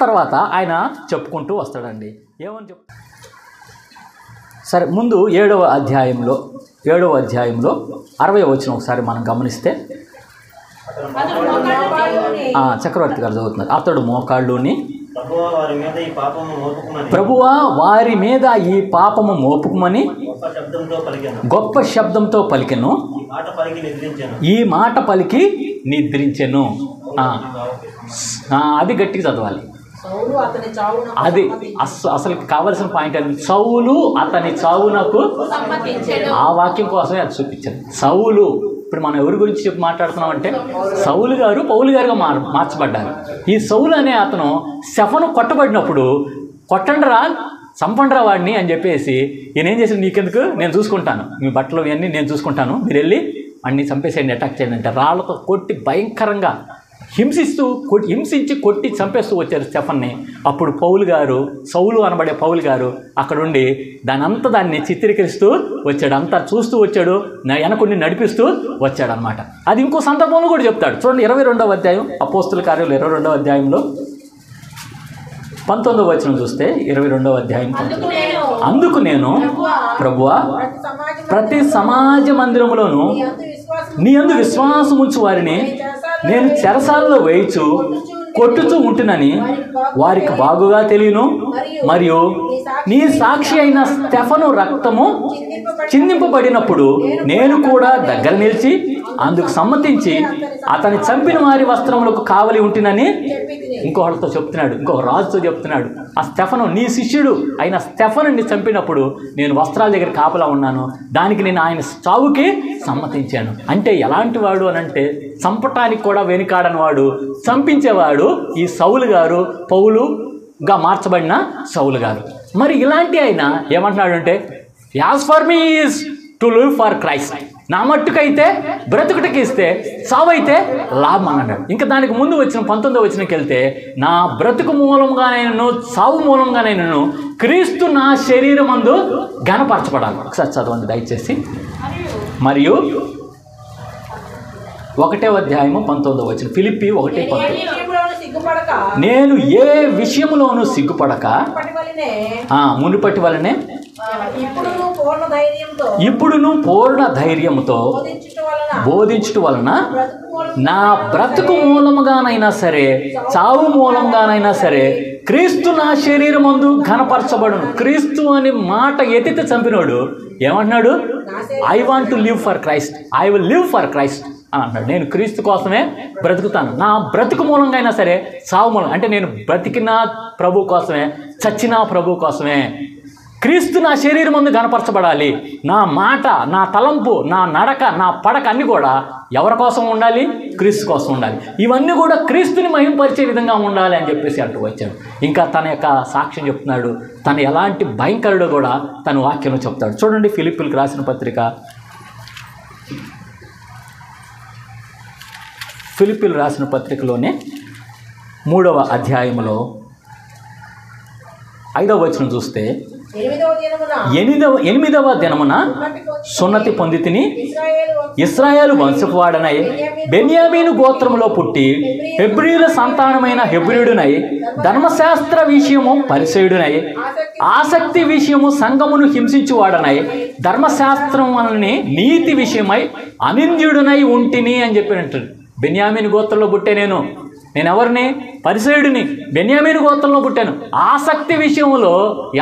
తర్వాత ఆయన చెప్పుకుంటూ వస్తాడండి. ఏమని సరే, ముందు 7వ అధ్యాయంలో 60వ వచనం ఒకసారి మనం గమనిస్తే, చక్రవర్తి గారు చదువుతున్నారు. అతడు మోకాళ్ళుని, ప్రభువా వారి మీద ఈ పాపము మోపుకుమని గొప్ప శబ్దంతో పలికెను, ఈ మాట పలికి నిద్రించెను. అది గట్టిగా చదవాలి. అది అసలు కావలసిన పాయింట్ అది. సౌలు అతని చావునకు, ఆ వాక్యం కోసమే అది చూపించాను. సౌలు, ఇప్పుడు మనం ఎవరి గురించి మాట్లాడుతున్నాం అంటే, సౌలు గారు పౌలు గారుగా మార్చబడ్డారు. ఈ సౌలు అనే అతను స్టెఫను కొట్టబడినప్పుడు, కొట్టండిరా, చంపండిరా వాడిని అని చెప్పేసి ఈయన ఏం చేసి, నీకెందుకు, నేను చూసుకుంటాను, మీ బట్టలు ఇవన్నీ నేను చూసుకుంటాను, మీరు వెళ్ళి అన్ని చంపేసేయండి, అటాక్ చేయండి అంటే రాళ్లతో కొట్టి భయంకరంగా హింసించి కొట్టి చంపేస్తూ వచ్చారు స్టెఫన్ని. అప్పుడు పౌలు గారు, సౌలు అనబడే పౌలు గారు అక్కడుండి దాన్ని చిత్రీకరిస్తూ వచ్చాడు, అంతా చూస్తూ వచ్చాడు, వెనకుండి నడిపిస్తూ వచ్చాడు అనమాట. అది ఇంకో సందర్భంలో కూడా చెప్తాడు. చూడండి 22వ అధ్యాయం, అపోస్తుల కార్యాలు 22వ అధ్యాయంలో 19వ వచనం చూస్తే, 22వ అధ్యాయం, అందుకు నేను ప్రభువా ప్రతి సమాజ మందిరములోను నీ యందు విశ్వాసం ఉంచు వారిని నేను చెరసాలలో వేయిచు కొట్టుచూ ఉంటునని వారికి బాగుగా తెలియను, మరియు నీ సాక్షి అయిన స్టెఫను రక్తము చిందింపబడినప్పుడు నేను కూడా దగ్గర నిలిచి అందుకు సమ్మతించి అతని చంపిన వారి వస్త్రములకు కావలి ఉంటునని ఇంకొకరితో చెప్తున్నాడు, ఇంకొక రాజుతో చెప్తున్నాడు. ఆ స్టెఫను, నీ శిష్యుడు అయిన స్టెఫనుని చంపినప్పుడు నేను వస్త్రాల దగ్గర కాపలా ఉన్నాను, దానికి నేను ఆయన చావుకి సమ్మతించాను. అంటే ఎలాంటి వాడు అని అంటే, చంపటానికి కూడా వెనుకాడని వాడు, చంపించేవాడు ఈ సౌలు గారు, పౌలుగా మార్చబడిన సౌలు గారు. మరి ఇలాంటి ఆయన ఏమంటున్నాడు అంటే, as for me is to live for Christ. నా మట్టుకైతే బ్రతుకుటకి ఇస్తే, సావైతే లాభం అన్నాడు. ఇంకా దానికి ముందు వచ్చిన 19వ వచనంకి వెళ్తే, నా బ్రతుకు మూలంగానైనను సావు మూలంగానైనను క్రీస్తు నా శరీరమందు ఘనపరచబడాలి. ఒకసారి చదవండి దయచేసి. మరియు 1వ అధ్యాయము 19వ వచనం, ఫిలిప్పీ 1:19. నేను ఏ విషయంలోనూ సిగ్గుపడక మునుపటి వలనే ఇప్పుడును పూర్ణ ధైర్యంతో బోధించుట వలన నా బ్రతుకు మూలముగానైనా సరే, చావు మూలంగానైనా సరే క్రీస్తు నా శరీరమందు ఘనపరచబడును. క్రీస్తు అనే మాట ఎత్తితే చంపినోడు ఏమంటున్నాడు? I want to live for Christ, I will live for Christ అని అంటాడు. నేను క్రీస్తు కోసమే బ్రతుకుతాను. నా బ్రతుకు మూలంగా అయినా సరే, సావు మూలం అంటే నేను బ్రతికిన ప్రభు కోసమే, చచ్చిన ప్రభు కోసమే. క్రీస్తు నా శరీరం ముందు కనపరచబడాలి. నా మాట, నా తలంపు, నా నడక, నా పడక అన్నీ కూడా ఎవరి కోసం ఉండాలి? క్రీస్తు కోసం ఉండాలి. ఇవన్నీ కూడా క్రీస్తుని మహింపరిచే విధంగా ఉండాలి అని చెప్పేసి అంటూ వచ్చాడు. ఇంకా తన యొక్క సాక్ష్యం చెప్తున్నాడు. తను ఎలాంటి భయంకరుడో కూడా తన వాక్యంలో చెప్తాడు. చూడండి, ఫిలిప్పీలకు రాసిన పత్రిక, ఫిలిప్పీలు రాసిన పత్రికలోనే 3వ అధ్యాయంలో 5వ వచనం చూస్తే, 8వ దినమున సున్నతి పొందితిని, ఇశ్రాయేలు వంశపు వాడనై బెన్యామీను గోత్రములో పుట్టి హెబ్రీయుల సంతానమైన హెబ్రీయుడునై ధర్మశాస్త్ర విషయము పరిసయుడునై ఆసక్తి విషయము సంఘమును హింసించువాడనై ధర్మశాస్త్రం వలన నీతి విషయమై అనింద్యుడునై ఉంటిని అని చెప్పినట్టు. బెన్యామీను గోత్రంలో పుట్టే నేను ఎవరిని? పరిసయుడిని. బెన్యామీను గోత్రంలో పుట్టాను. ఆసక్తి విషయంలో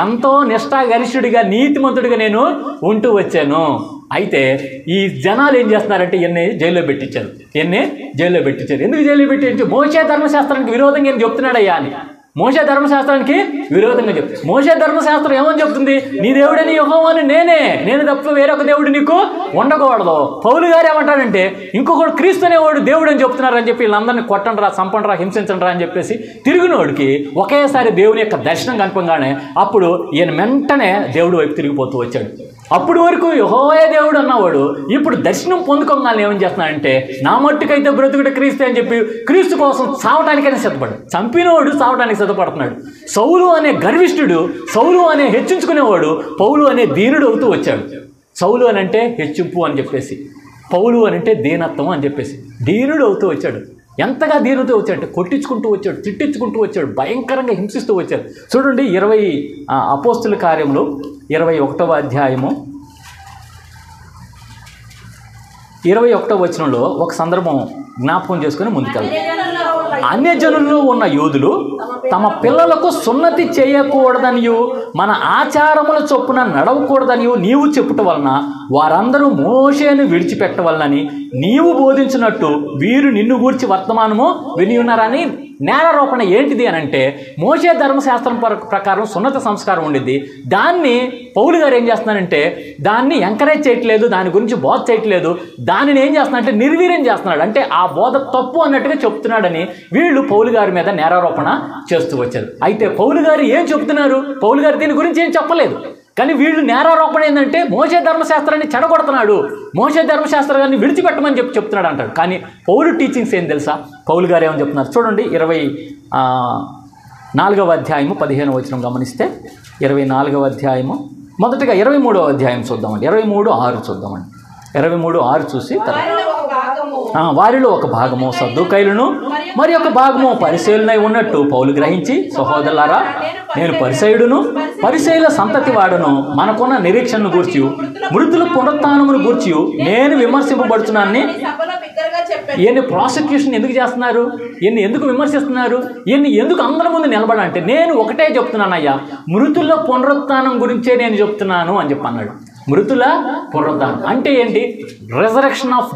ఎంతో నిష్ఠాగరిష్ఠుడిగా, నీతిమంతుడిగా నేను ఉంటూ వచ్చాను. అయితే ఈ జనాలు ఏం చేస్తున్నారంటే ఎన్ని జైల్లో పెట్టించారు. ఎందుకు జైల్లో పెట్టించారు? మోషే ధర్మశాస్త్రానికి విరోధంగా ఏం చెప్తున్నాడయ్యా అని. మోషే ధర్మశాస్త్రానికి విరోధంగా చెప్తుంది. మోషే ధర్మశాస్త్రం ఏమని చెప్తుంది? నీ దేవుడని యెహోవాను నేను తప్ప వేరొక దేవుడు నీకు ఉండకూడదు. పౌలు గారు ఏమంటాడంటే, ఇంకొకడు క్రీస్తు అనేవాడు దేవుడు అని చెప్తున్నారని చెప్పి వీళ్ళందరినీ కొట్టండిరా, చంపండిరా, హింసించండిరా అని చెప్పేసి తిరిగినోడికి ఒకేసారి దేవుని యొక్క దర్శనం కనిపంగానే అప్పుడు ఈయన వెంటనే దేవుడు వైపు తిరిగిపోతూ వచ్చాడు. అప్పుడు వరకు యెహోవాయే దేవుడు అన్నవాడు ఇప్పుడు దర్శనం పొందుకోగానే ఏమని చేస్తున్నాడంటే, నా మట్టుకైతే బ్రతుకుట క్రీస్తు అని చెప్పి క్రీస్తు కోసం చావటానికైనా సిద్ధపడు. చంపినవాడు చావటానికి సిద్ధపడుతున్నాడు. సౌలు అనే గర్విష్ఠుడు, సౌలు అనే హెచ్చించుకునేవాడు పౌలు అనే దీనుడు అవుతూ వచ్చాడు. సౌలు అని అంటే హెచ్చింపు అని చెప్పేసి, పౌలు అని అంటే దీనత్వం అని చెప్పేసి దీనుడు అవుతూ వచ్చాడు. ఎంతగా దీనుతో వచ్చాడు? కొట్టించుకుంటూ వచ్చాడు, తిట్టించుకుంటూ వచ్చాడు, భయంకరంగా హింసిస్తూ వచ్చాడు. చూడండి, అపోస్తుల కార్యములు 21వ అధ్యాయము 21వ వచనంలో ఒక సందర్భం జ్ఞాపకం చేసుకుని ముందుకెళ్తాం. అన్యజనుల్లో ఉన్న యూదులు తమ పిల్లలకు సున్నతి చేయకూడదనియు మన ఆచారముల చొప్పున నడవకూడదనియు నీవు చెప్పుట వలన వారందరూ మోషేను విడిచిపెట్టవలనని నీవు బోధించినట్టు వీరు నిన్ను గూర్చి వర్తమానము విని ఉన్నారని నేరారోపణ. ఏంటిది అని అంటే, మోషే ధర్మశాస్త్రం ప్రకారం సున్నత సంస్కారం ఉండిద్ది. దాన్ని పౌలు గారు ఏం చేస్తున్నారంటే దాన్ని ఎంకరేజ్ చేయట్లేదు, దాని గురించి బోధ చేయట్లేదు. దానిని ఏం చేస్తున్నాడంటే నిర్వీర్యం చేస్తున్నాడు. అంటే ఆ బోధ తప్పు అన్నట్టుగా చెప్తున్నాడని వీళ్ళు పౌలు గారి మీద నేరారోపణ చేస్తూ వచ్చారు. అయితే పౌలు గారు ఏం చెప్తున్నారు? పౌలు గారు దీని గురించి ఏం చెప్పలేదు. కానీ వీళ్ళు నేరారోపణ ఏంటంటే మోషే ధర్మశాస్త్రాన్ని చెడగొడుతున్నాడు, మోషే ధర్మశాస్త్రాన్ని విడిచిపెట్టమని చెప్తున్నాడు అంటాడు. కానీ పౌలు టీచింగ్స్ ఏం తెలుసా? పౌలు గారు ఏమని చెప్తున్నారు చూడండి. 24వ అధ్యాయము 15వ వచనం గమనిస్తే, 24వ అధ్యాయము మొదటగా 23వ అధ్యాయం చూద్దామండి. 23:6 చూద్దామండి. 23:6 చూసి వారిలో ఒక భాగము సద్దూకైలును మరి ఒక భాగము పరిసయ్యులనై ఉన్నట్టు పౌలు గ్రహించి, సహోదరులారా, నేను పరిసయ్యుడును పరిసయ్యుల సంతతి వాడును, మనకున్న నిరీక్షణను గూర్చి మృతుల పునరుత్థానమును గూర్చి నేను విమర్శింపబడుతున్నానని. ఈయన్ని ప్రాసిక్యూషన్ ఎందుకు చేస్తున్నారు? ఈయన్ని ఎందుకు విమర్శిస్తున్నారు? ఈయన్ని ఎందుకు అందరి ముందు నిలబడాలంటే, నేను ఒకటే చెప్తున్నాను అయ్యా, మృతుల పునరుత్థానం గురించే నేను చెప్తున్నాను అని చెప్పి అన్నాడు. మృతుల పునరుత్థానం అంటే ఏంటి? రిజరెక్షన్ ఆఫ్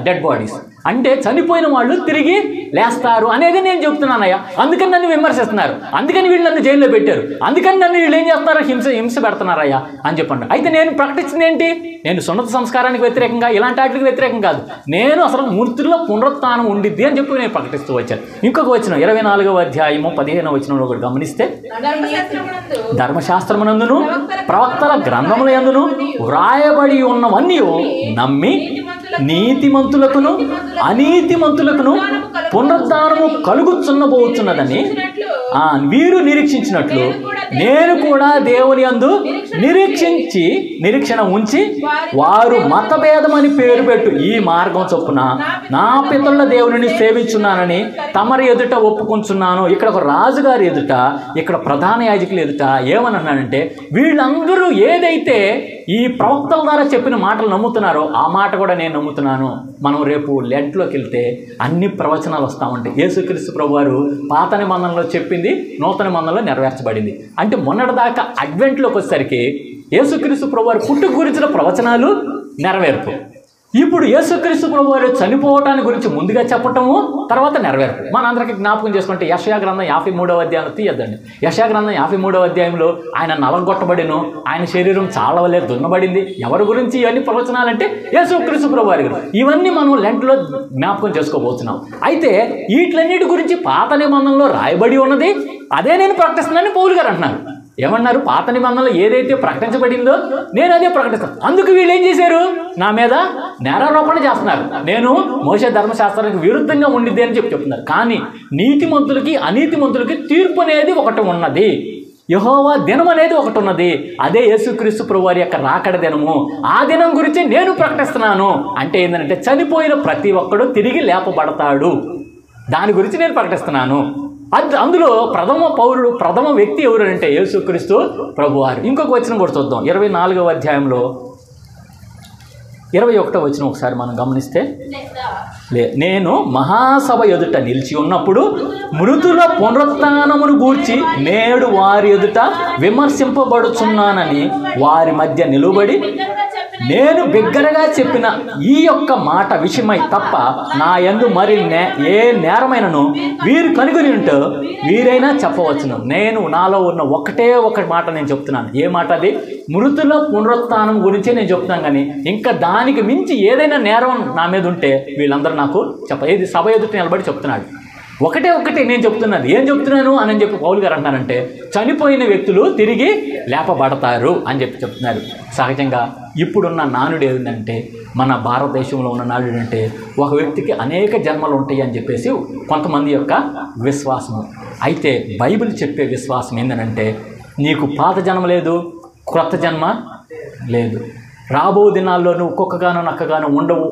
డెడ్ బాడీస్ అంటే చనిపోయిన వాళ్ళు తిరిగి లేస్తారు అనేది నేను చెప్తున్నానయ్యా. అందుకని నన్ను విమర్శిస్తున్నారు, అందుకని వీళ్ళు నన్ను జైల్లో పెట్టారు, అందుకని నన్ను వీళ్ళు ఏం చేస్తున్నారు, హింస పెడుతున్నారయ్యా అని చెప్పండి. అయితే నేను ప్రకటించింది ఏంటి? నేను సున్నత సంస్కారానికి వ్యతిరేకంగా ఇలాంటి వాటికి వ్యతిరేకం కాదు. నేను అసలు మూర్తుల్లో పునరుత్థానం ఉండిద్ది అని చెప్పి నేను ప్రకటిస్తూ వచ్చాను. ఇంకొక వచనం 24వ అధ్యాయము 15వ వచనంలో ఒకటి గమనిస్తే, ధర్మశాస్త్రమునందును ప్రవక్తల గ్రంథముల యందును వ్రాయబడి ఉన్నవన్నీ నమ్మి నీతిమంతులకును అనీతిమంతులకును పునరుద్ధానము కలుగుచున్నబోతున్నదని వీరు నిరీక్షించినట్లు నేను కూడా దేవుని యందు నిరీక్షణ ఉంచి వారు మతభేదమని పేరు పెట్టు ఈ మార్గం చొప్పున నా పితరుల దేవుని సేవించున్నానని తమరి ఎదుట ఒప్పుకుంటున్నాను. ఇక్కడ ఒక రాజుగారి ఎదుట, ఇక్కడ ప్రధాన యాజకుల ఎదుట ఏమని అన్నాడంటే, వీళ్ళందరూ ఏదైతే ఈ ప్రవక్తల ద్వారా చెప్పిన మాటలు నమ్ముతున్నారో ఆ మాట కూడా నేను నమ్ముతున్నాను. మనం రేపు లెంట్లోకి వెళ్తే అన్ని ప్రవచనాలు వస్తూ ఉంటాయి. యేసుక్రీస్తు ప్రభువారు పాత నిబంధనలో చెప్పింది నూతన నిబంధనలో నెరవేర్చబడింది. అంటే మొన్నటిదాకా అడ్వెంట్లోకి వచ్చేసరికి యేసుక్రీస్తు ప్రభువారు పుట్టుక గురించిన ప్రవచనాలు నెరవేర్పు. ఇప్పుడు యేసుక్రీస్తు ప్రభువారు చనిపోవటానికి గురించి ముందుగా చెప్పటము, తర్వాత నెరవేర్పు. మనందరికీ జ్ఞాపకం చేసుకుంటే యెషయా గ్రంథం 53వ అధ్యాయంలో తీయద్దండి. యెషయా గ్రంథం 53వ అధ్యాయంలో ఆయన నలగొట్టబడిను, ఆయన శరీరం చాలా వల్లే దున్నబడింది. ఎవరి గురించి ఇవన్నీ ప్రవచనాలంటే యేసుక్రీస్తు ప్రభువారి గురించి. ఇవన్నీ మనం లెంట్లో జ్ఞాపకం చేసుకోబోతున్నాం. అయితే వీటిలన్నిటి గురించి పాత నిబంధనలో రాయబడి ఉన్నది అదే నేను ప్రకటిస్తున్నానని పౌలు గారు అంటున్నారు. ఏమన్నారు? పాత నిబంధనలో ఏదైతే ప్రకటించబడిందో నేను అదే ప్రకటిస్తాను. అందుకు వీళ్ళు ఏం చేశారు? నా మీద నేరారోపణ చేస్తున్నారు. నేను మోషే ధర్మశాస్త్రానికి విరుద్ధంగా ఉండిద్ది అని చెప్తున్నారు. కానీ నీతిమంతులకి అనీతిమంతులకి తీర్పు అనేది ఒకటి ఉన్నది. యెహోవా దినం అనేది ఒకటి ఉన్నది. అదే యేసుక్రీస్తు ప్రభువారి యొక్క రాకడ దినము. ఆ దినం గురించి నేను ప్రకటిస్తున్నాను. అంటే ఏంటంటే చనిపోయిన ప్రతి ఒక్కడు తిరిగి లేపబడతాడు. దాని గురించి నేను ప్రకటిస్తున్నాను. అందులో ప్రథమ వ్యక్తి ఎవరు అంటే యేసుక్రీస్తు ప్రభువారు. ఇంకొక వచనం కూడా చూద్దాం. 24వ అధ్యాయంలో 21వ వచనం ఒకసారి మనం గమనిస్తే, నేను మహాసభ ఎదుట నిలిచి ఉన్నప్పుడు మృతుల పునరుత్థానమును గూర్చి నేడు వారి ఎదుట విమర్శింపబడుచున్నానని వారి మధ్య నిలువబడి నేను బిగ్గరగా చెప్పిన ఈ యొక్క మాట విషయమై తప్ప నా యందు మరి ఏ నేరమైనను వీరు కనుగొని ఉంటూ వీరైనా చెప్పవచ్చును. నేను నాలో ఉన్న ఒకటే ఒక మాట నేను చెప్తున్నాను. ఏ మాట అది? మృతుల పునరుత్థానం గురించి నేను చెప్తున్నాను. కానీ ఇంకా దానికి మించి ఏదైనా నేరం నా మీద ఉంటే వీళ్ళందరూ నాకు ఏది సభ ఎదుట నిలబడి చెప్తున్నాడు. ఒకటే నేను చెప్తున్నాను. ఏం చెప్తున్నాను అని చెప్పి పౌలు గారు అంటారంటే, చనిపోయిన వ్యక్తులు తిరిగి లేపబడతారు అని చెప్పి చెప్తున్నారు. సహజంగా ఇప్పుడున్న నానుడు ఏంటంటే, మన భారతదేశంలో ఉన్న నానుడు అంటే ఒక వ్యక్తికి అనేక జన్మలు ఉంటాయి అని చెప్పేసి కొంతమంది యొక్క విశ్వాసము. అయితే బైబిల్ చెప్పే విశ్వాసం ఏంటంటే, నీకు పాత జన్మ లేదు, క్రొత్త జన్మ లేదు, రాబో దినాల్లో నువ్వు కుక్కగానో నక్కగానో ఉండవు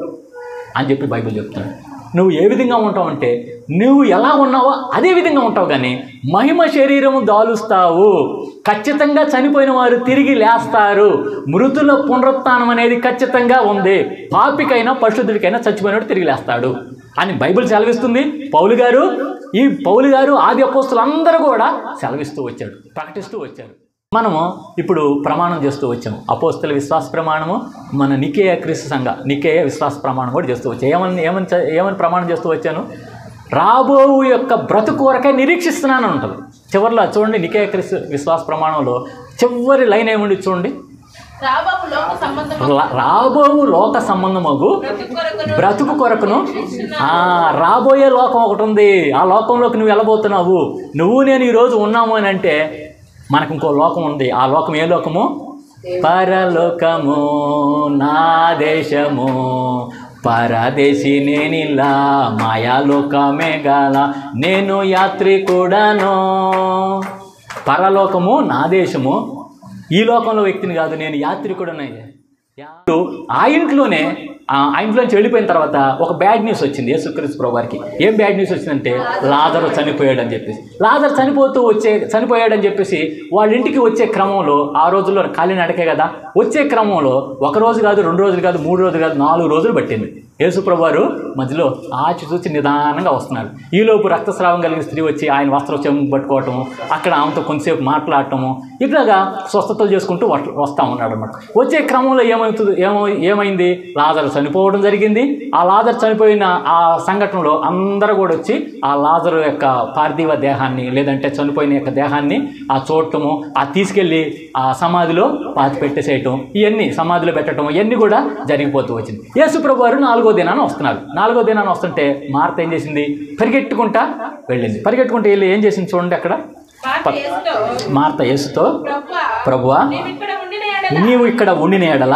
అని చెప్పి బైబిల్ చెప్తున్నాడు. నువ్వు ఏ విధంగా ఉంటావు అంటే నువ్వు ఎలా ఉన్నావో అదే విధంగా ఉంటావు. కానీ మహిమ శరీరము దాలుస్తావు. ఖచ్చితంగా చనిపోయిన వారు తిరిగి లేస్తారు. మృతుల పునరుత్థానం అనేది ఖచ్చితంగా ఉంది. పాపికైనా పరిశుద్ధుడికైనా చచ్చిపోయినట్టు తిరిగి లేస్తాడు అని బైబిల్ సెలవిస్తుంది. పౌలు గారు ఆది అపోస్తులు అందరూ కూడా సెలవిస్తూ వచ్చాడు, ప్రకటిస్తూ వచ్చారు. మనము ఇప్పుడు ప్రమాణం చేస్తూ వచ్చాము. అపోస్తల విశ్వాస ప్రమాణము, మన నికేయ క్రీస్తు సంఘ నికేయ విశ్వాస ప్రమాణం కూడా చేస్తూ వచ్చాను. ఏమని ప్రమాణం చేస్తూ వచ్చాను? రాబో యొక్క బ్రతుకు వరకే నిరీక్షిస్తున్నాను ఉంటుంది. చివరిలో చూడండి, నికేయ క్రీస్తు విశ్వాస ప్రమాణంలో చివరి లైన్ ఏముంది చూడండి. రాబోవు లోక సంబంధమగు బ్రతుకు కొరకును. రాబోయే లోకం ఒకటి ఉంది. ఆ లోకంలోకి నువ్వు వెళ్ళబోతున్నావు. నువ్వు నేను ఈరోజు ఉన్నాము అని అంటే మనకు ఇంకో లోకం ఉంది. ఆ లోకం ఏ లోకము? పరలోకము, నా దేశము, పరదేశి నేనిలా మాయాలోకమే గాల నేను యాత్రికుడను. పరలోకము నా దేశము. ఈ లోకంలో వ్యక్తిని కాదు, నేను యాత్రికుడనయ్యా. ఆ ఇంట్లోంచి వెళ్ళిపోయిన తర్వాత ఒక బ్యాడ్ న్యూస్ వచ్చింది యేసుక్రీస్తు ప్రభువారికి. ఏం బ్యాడ్ న్యూస్ వచ్చిందంటే లాజరు చనిపోయాడని చెప్పేసి. లాజరు చనిపోయాడని చెప్పేసి వాళ్ళ ఇంటికి వచ్చే క్రమంలో, ఆ రోజుల్లో కాలినడకే కదా, వచ్చే క్రమంలో 1 రోజు కాదు, 2 రోజులు కాదు, 3 రోజులు కాదు, 4 రోజులు పట్టింది. యేసు ప్రభువారు మధ్యలో ఆచి చూచి నిదానంగా వస్తున్నాడు. ఈలోపు రక్తస్రావం కలిగిన స్త్రీ వచ్చి ఆయన వస్త్రం చెంగు పట్టుకోవటము, అక్కడ ఆమెతో కొంతసేపు మాట్లాడటము, ఇట్లాగా స్వస్థతలు చేసుకుంటూ వస్తూ ఉన్నాడు అన్నమాట. వచ్చే క్రమంలో ఏమైంది, లాజరు చనిపోవడం జరిగింది. ఆ లాజరు చనిపోయిన ఆ సంఘటనలో అందరూ కూడా వచ్చి ఆ లాజరు యొక్క పార్థివ దేహాన్ని లేదంటే చనిపోయిన యొక్క దేహాన్ని ఆ చూడటము, ఆ తీసుకెళ్ళి ఆ సమాధిలో పాతి పెట్టేసేయటం, ఇవన్నీ సమాధిలో పెట్టడం, ఇవన్నీ కూడా జరిగిపోతూ వచ్చింది. యేసుప్రభు వారు 4వ దినాన వస్తున్నారు. 4వ దినాన వస్తుంటే మార్త ఏం చేసింది, పరిగెట్టుకుంటా వెళ్ళింది. పరిగెట్టుకుంటూ వెళ్ళి ఏం చేసింది చూడండి అక్కడ. మార్త యేసుతో, ప్రభువా నీవు ఇక్కడ ఉండిన ఎడల,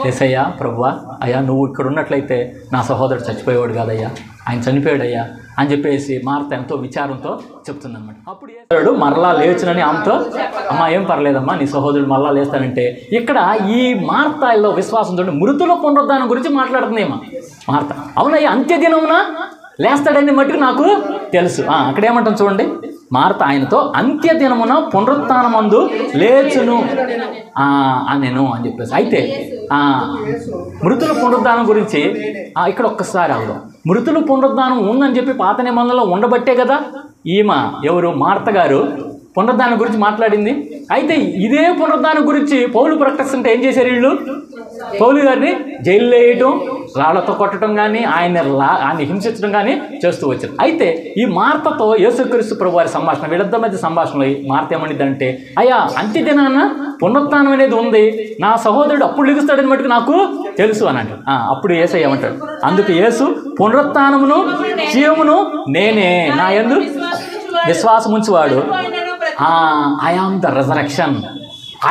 యేసయ్యా ప్రభువా అయ్యా నువ్వు ఇక్కడ ఉన్నట్లయితే నా సహోదరుడు చచ్చిపోయేవాడు కాదయ్యా, ఆయన చనిపోయాడయ్యా అని చెప్పేసి మార్త ఎంతో విచారంతో చెప్తుందన్నమాట. అప్పుడు యేసు మరలా లేచునని ఆమెతో, అమ్మా ఏం పర్లేదమ్మా నీ సహోదరుడు మరలా లేస్తానంటే, ఇక్కడ ఈ మార్తలో విశ్వాసం చూడండి, మృతుల పునరుద్ధానం గురించి మాట్లాడుతుందేమో మార్త. అవునయ్యా అంత్యదినమున లేస్తాడని మట్టుకు నాకు తెలుసు. అక్కడ ఏమంటాం చూడండి, మార్త ఆయనతో అంత్యదినమున పునరుత్థానమందు లేచును అనెను అని చెప్పేసి. అయితే మృతుల పునరుద్ధానం గురించి ఇక్కడ ఒక్కసారి అవుదాం. మృతుల పునరుద్ధానం ఉందని చెప్పి పాత నిబంధనలో ఉండబట్టే కదా ఈమె ఎవరు మార్త గారు పునరుద్ధానం గురించి మాట్లాడింది. అయితే ఇదే పునరుద్ధానం గురించి పౌలు ప్రకటిస్తుంటే ఏం చేశారు వీళ్ళు, పౌలు గారిని జైల్లో వేయటం, రాళ్లతో కొట్టడం కానీ ఆయన హింసించడం కానీ చేస్తూ వచ్చారు. అయితే ఈ మార్తతో యేసుక్రీస్తు ప్రభు వారి సంభాషణ, వీళ్ళిద్దరి మధ్య సంభాషణలో మార్త ఏమనిద్దంటే, అయ్యా అంత్యదినాన పునరుత్థానం అనేది ఉంది, నా సహోదరుడు అప్పుడు లెగుస్తాడని మటుకు నాకు తెలుసు అని అంటాడు. అప్పుడు యేసయ్య ఏమంటాడు, అందుకు యేసు పునరుత్థానమును జీవమును నేనే, నా యందు విశ్వాసం ఉంచువాడు, I am the resurrection,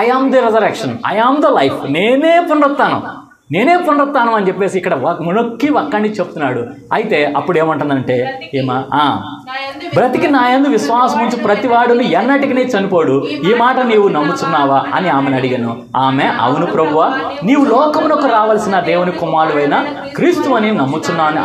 I am the resurrection, I am the life, నేనే పునరుత్థానం అని చెప్పేసి ఇక్కడ మునొక్కి ఒక్కడిని చెప్తున్నాడు. అయితే అప్పుడు ఏమంటుందంటే బ్రతికి నా యందు విశ్వాసం ఉంచి ప్రతివాడును ఎన్నటికి చనిపోడు, ఈ మాట నీవు నమ్ముచున్నావా అని ఆమెను అడిగాను. ఆమె అవును ప్రభువా, నీవు లోకమునకు రావాల్సిన దేవుని కుమారుడైన క్రీస్తు అని నమ్ముచున్నాను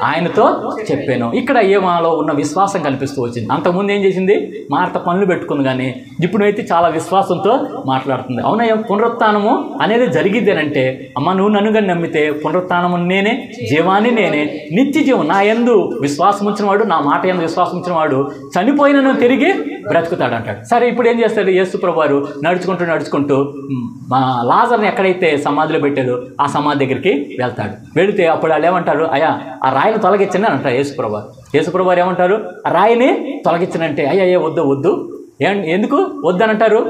ఆయనతో చెప్పాను. ఇక్కడ ఏమాలో ఉన్న విశ్వాసం కనిపిస్తూ వచ్చింది. అంతకుముందు ఏం చేసింది, మార్త పనులు పెట్టుకుంది, కానీ ఇప్పుడైతే చాలా విశ్వాసంతో మాట్లాడుతుంది. అవునయ్య పునరుత్థానము అనేది జరిగిద్దేనంటే, అమ్మ నువ్వు నన్ను కానీ నమ్మితే పునరుత్థానము నేనే, జీవాన్ని నేనే, నిత్య జీవం నా యందు విశ్వాసం ఉంచినవాడు, నా మాట యందు విశ్వాసం ఉంచినవాడు చనిపోయినను తిరిగి బ్రతుకుతాడు అంటాడు. సరే ఇప్పుడు ఏం చేస్తాడు యేసు ప్రభువు వారు, నడుచుకుంటూ మా లాజర్ని ఎక్కడైతే సమాధిలో పెట్టాడో ఆ సమాధి దగ్గరికి వెళ్తాడు. వెళితే అప్పుడు వాళ్ళు ఏమంటారు, అయ్యా ఆ రాయిని తొలగించండి అని అంటారు యేసుప్రభు వారు ఏమంటారు, ఆ రాయిని తొలగించనంటే, అయ్యా వద్దు ఎందుకు వద్దనంటారు,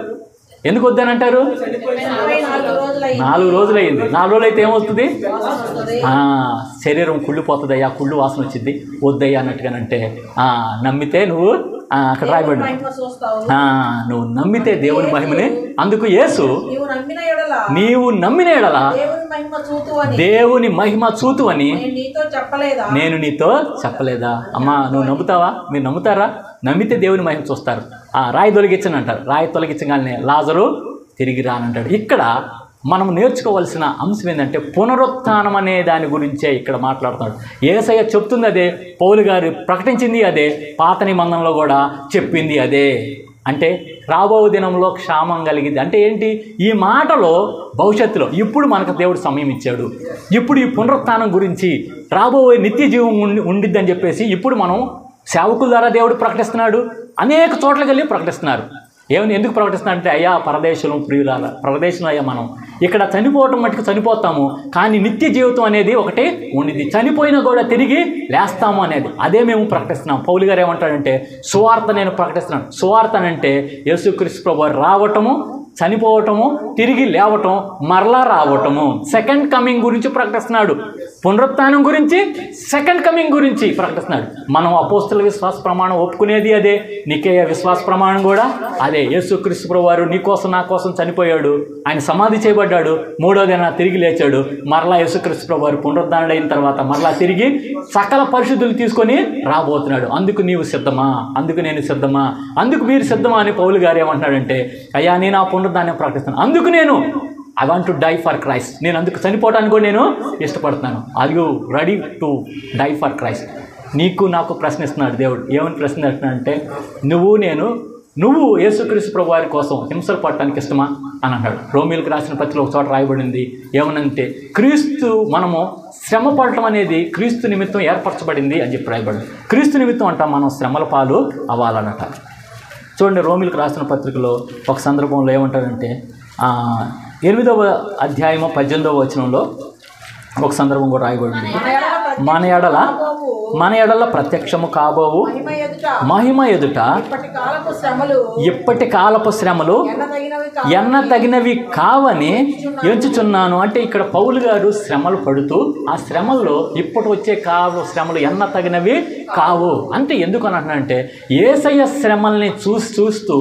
4 రోజులు అయింది. 4 రోజులు అయితే ఏమవుతుంది, శరీరం కుళ్ళిపోతుందయ్యా, కుళ్ళు వాసన వచ్చింది, వద్దయ్యా అన్నట్టుగానంటే, నమ్మితే నువ్వు అక్కడ రాయబడి, నువ్వు నమ్మితే దేవుని మహిమని, అందుకు యేసు నీవు నమ్మిన ఎడల దేవుని మహిమ చూతువని నేను నీతో చెప్పలేదా. అమ్మా నువ్వు నమ్ముతావా, మీరు నమ్ముతారా, నమ్మితే దేవుని మహిమ చూస్తారు. రాయి తొలగించని అంటారు, రాయి తొలగించగానే లాజరు తిరిగి రానంటాడు. ఇక్కడ మనం నేర్చుకోవాల్సిన అంశం ఏంటంటే పునరుత్థానం అనే దాని గురించే ఇక్కడ మాట్లాడుతున్నాడు. యేసయ్య చెప్తుంది అదే, పౌలు గారు ప్రకటించింది అదే, పాత నిబంధనలో కూడా చెప్పింది అదే. అంటే రాబో దినంలో క్షామం కలిగింది అంటే ఏంటి, ఈ మాటలో భవిష్యత్తులో ఇప్పుడు మనకు దేవుడు సమయం ఇచ్చాడు, ఇప్పుడు ఈ పునరుత్థానం గురించి రాబోయే నిత్య జీవం ఉండిద్దని చెప్పేసి ఇప్పుడు మనం సేవకుల ద్వారా దేవుడు ప్రకటిస్తున్నాడు. అనేక చోట్లకి వెళ్ళి ప్రకటిస్తున్నారు. ఎందుకు ప్రకటిస్తున్నారంటే, అయ్యా పరదేశం ప్రియులాల, పరదేశంలో అయ్యా మనం ఇక్కడ చనిపోవటం మట్టుకు చనిపోతాము, కానీ నిత్య జీవితం అనేది ఒకటి ఉండిద్ది, చనిపోయినా కూడా తిరిగి లేస్తాము అనేది అదే మేము ప్రకటిస్తున్నాం. పౌలు గారు ఏమంటాడంటే, సువార్త నేను ప్రకటిస్తున్నాను. సువార్త అంటే యేసుక్రీస్తు ప్రభువు రావటము, చనిపోవటము, తిరిగి లేవటం, మరలా రావటము, సెకండ్ కమింగ్ గురించి ప్రకటిస్తున్నాడు. పునరుత్థానం గురించి, సెకండ్ కమింగ్ గురించి ప్రకటిస్తున్నాడు. మనం అపోస్తుల విశ్వాస ప్రమాణం ఒప్పుకునేది అదే, నికేయ విశ్వాస ప్రమాణం కూడా అదే. యేసుక్రీస్తు ప్రభువు వారు నీ కోసం నా కోసం చనిపోయాడు, ఆయన సమాధి చేయబడ్డాడు, 3వ దినాన తిరిగి లేచాడు, మరలా యేసుక్రీస్తు ప్రభువు వారు పునరుద్ధరణ అయిన తర్వాత మరలా తిరిగి సకల పరిశుద్ధులు తీసుకొని రాబోతున్నాడు. అందుకు నీవు సిద్ధమా, అందుకు నేను సిద్ధమా, అందుకు మీరు సిద్ధమా అని పౌలు గారు ఏమంటున్నాడంటే, అయ్యా నేను ఆ పునరుద్ధానం ప్రకటిస్తాను, అందుకు నేను I want to die for Christ, నేను అందుకు చనిపోవడానికి కూడా నేను ఇష్టపడుతున్నాను. Are you ready to die for Christ? నీకు నాకు ప్రశ్నిస్తున్నాడు దేవుడు. ఏమని ప్రశ్నిస్తున్నాడు అంటే, నువ్వు యేసుక్రీస్తు ప్రభు వారి కోసం హింసలు పడటానికి ఇష్టమా అని అన్నాడు. రోమీలకు రాసిన పత్రికలో ఒక చోట రాయబడింది ఏమనంటే, మనము శ్రమ పడటం అనేది క్రీస్తు నిమిత్తం ఏర్పరచబడింది అని చెప్పి రాయబడింది. క్రీస్తు నిమిత్తం అంట మనం శ్రమల పాలు అవ్వాలన్నట. చూడండి రోమీలకు రాసిన పత్రికలో ఒక సందర్భంలో ఏమంటాడంటే, 8వ అధ్యాయము 18వ వచనంలో ఒక సందర్భం కూడా రాయబడింది. మన ఎడల ప్రత్యక్షము కాబోవు మహిమ ఎదుట ఇప్పటి కాలపు శ్రమలు ఎన్నతగినవి కావని ఎంచుచున్నాను. అంటే ఇక్కడ పౌలు గారు శ్రమలు పడుతూ ఆ శ్రమల్లో ఇప్పటి వచ్చే శ్రమలు ఎన్నతగినవి కావు అంటే ఎందుకు అని అంటున్నానంటే యేసయ్య శ్రమల్ని చూస్తూ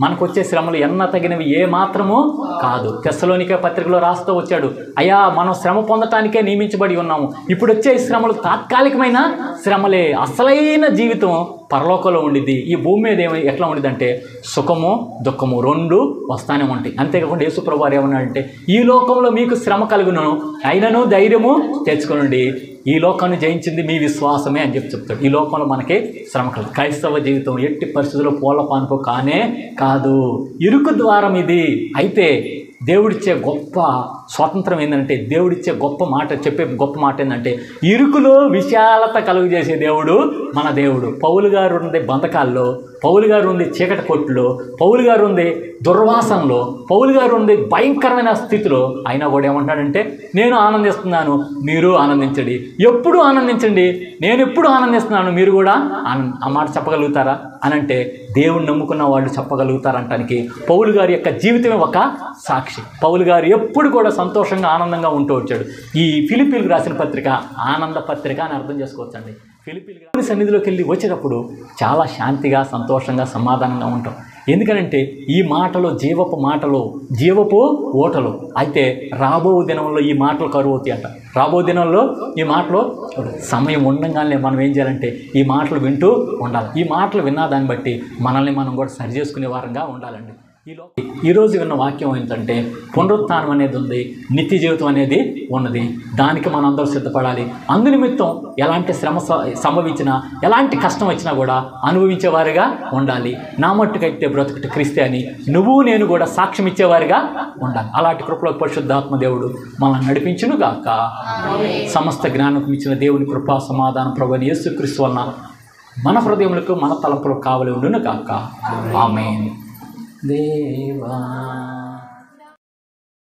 మనకు వచ్చే శ్రమలు ఎన్నతగినవి ఏ మాత్రమూ కాదు. తెస్సలోనికే పత్రికలో రాస్తూ వచ్చాడు, అయ్యా మనం శ్రమ పొందటానికే నియమించబడి ఉన్నాము, ఇప్పుడు వచ్చే శ్రమలు తాత్కాలికమైన శ్రమలే, అసలైన జీవితం పరలోకంలో ఉండిద్ది. ఈ భూమి మీద ఎట్లా ఉండిద్దంటే సుఖము దుఃఖము రెండు వస్తానే ఉంటాయి. అంతేకాకుండా యేసుప్రభువు వారు ఏమన్నాడంటే ఈ లోకంలో మీకు శ్రమ కలుగును, అయినను ధైర్యము తెచ్చుకోనండి, ఈ లోకాన్ని జయించింది మీ విశ్వాసమే అని చెప్తాడు. ఈ లోకంలో మనకి శ్రమ కలుగు. క్రైస్తవ జీవితం ఎట్టి పరిస్థితుల్లో పూల పానుకో కానే కాదు, ఇరుకు ద్వారం ఇది. అయితే దేవుడిచ్చే గొప్ప స్వాతంత్రం ఏంటంటే దేవుడిచ్చే చెప్పే గొప్ప మాట ఏంటంటే ఇరుకులో విశాలత కలుగు చేసే దేవుడు మన దేవుడు. పౌలు గారు ఉంది బంధకాల్లో, పౌలు గారు ఉంది చీకటి కొట్టులో, పౌలు గారు ఉంది దుర్వాసనలో, పౌలు గారు ఉంది భయంకరమైన స్థితిలో. అయినా కూడా ఏమంటాడంటే నేను ఆనందిస్తున్నాను, మీరు ఆనందించండి, ఎప్పుడు ఆనందించండి, నేను ఎప్పుడు ఆనందిస్తున్నాను, మీరు కూడా ఆ మాట చెప్పగలుగుతారా అని అంటే దేవుణ్ణి నమ్ముకున్న వాళ్ళు చెప్పగలుగుతారంటానికి పౌలు గారి యొక్క జీవితమే ఒక సాక్షి. పౌలు గారు ఎప్పుడు కూడా సంతోషంగా ఆనందంగా ఉంటూ వచ్చాడు. ఈ ఫిలిప్పీలకు రాసిన పత్రిక ఆనంద పత్రిక అని అర్థం చేసుకోవచ్చండి. ఫిలిప్పీల సన్నిధిలోకి వెళ్ళి వచ్చేటప్పుడు చాలా శాంతిగా సంతోషంగా సమాధానంగా ఉంటాం. ఎందుకనంటే ఈ మాటలు జీవపు ఓటలు. అయితే రాబో దినంలో ఈ మాటలు కరువు అవుతాయి అంట. రాబో దినంలో ఈ మాటలు సమయం ఉండగానే మనం ఏం చేయాలంటే ఈ మాటలు వింటూ ఉండాలి. ఈ మాటలు విన్న దాన్ని బట్టి మనల్ని మనం కూడా సరి చేసుకునే వారంగా ఉండాలండి. ఈరోజు విన్న వాక్యం ఏంటంటే పునరుత్థానం అనేది ఉంది, నిత్య జీవితం అనేది ఉన్నది. దానికి మనం అందరూ సిద్ధపడాలి. అందునిమిత్తం ఎలాంటి శ్రమ సంభవించినా ఎలాంటి కష్టం వచ్చినా కూడా అనుభవించేవారిగా ఉండాలి. నా మట్టుకైతే బ్రతుకుట క్రీస్తే అని నువ్వు నేను కూడా సాక్ష్యం ఇచ్చేవారిగా ఉండాలి. అలాంటి కృపలో పరిశుద్ధాత్మ దేవుడు మనల్ని నడిపించును గాక. సమస్త జ్ఞానం ఇచ్చిన దేవుని కృపా సమాధానం ప్రభువైన యేసుక్రీస్తు వలన మన హృదయములకు మన తలంపులకు కావలి ఉండును గాక. ఆమేన్. దేవా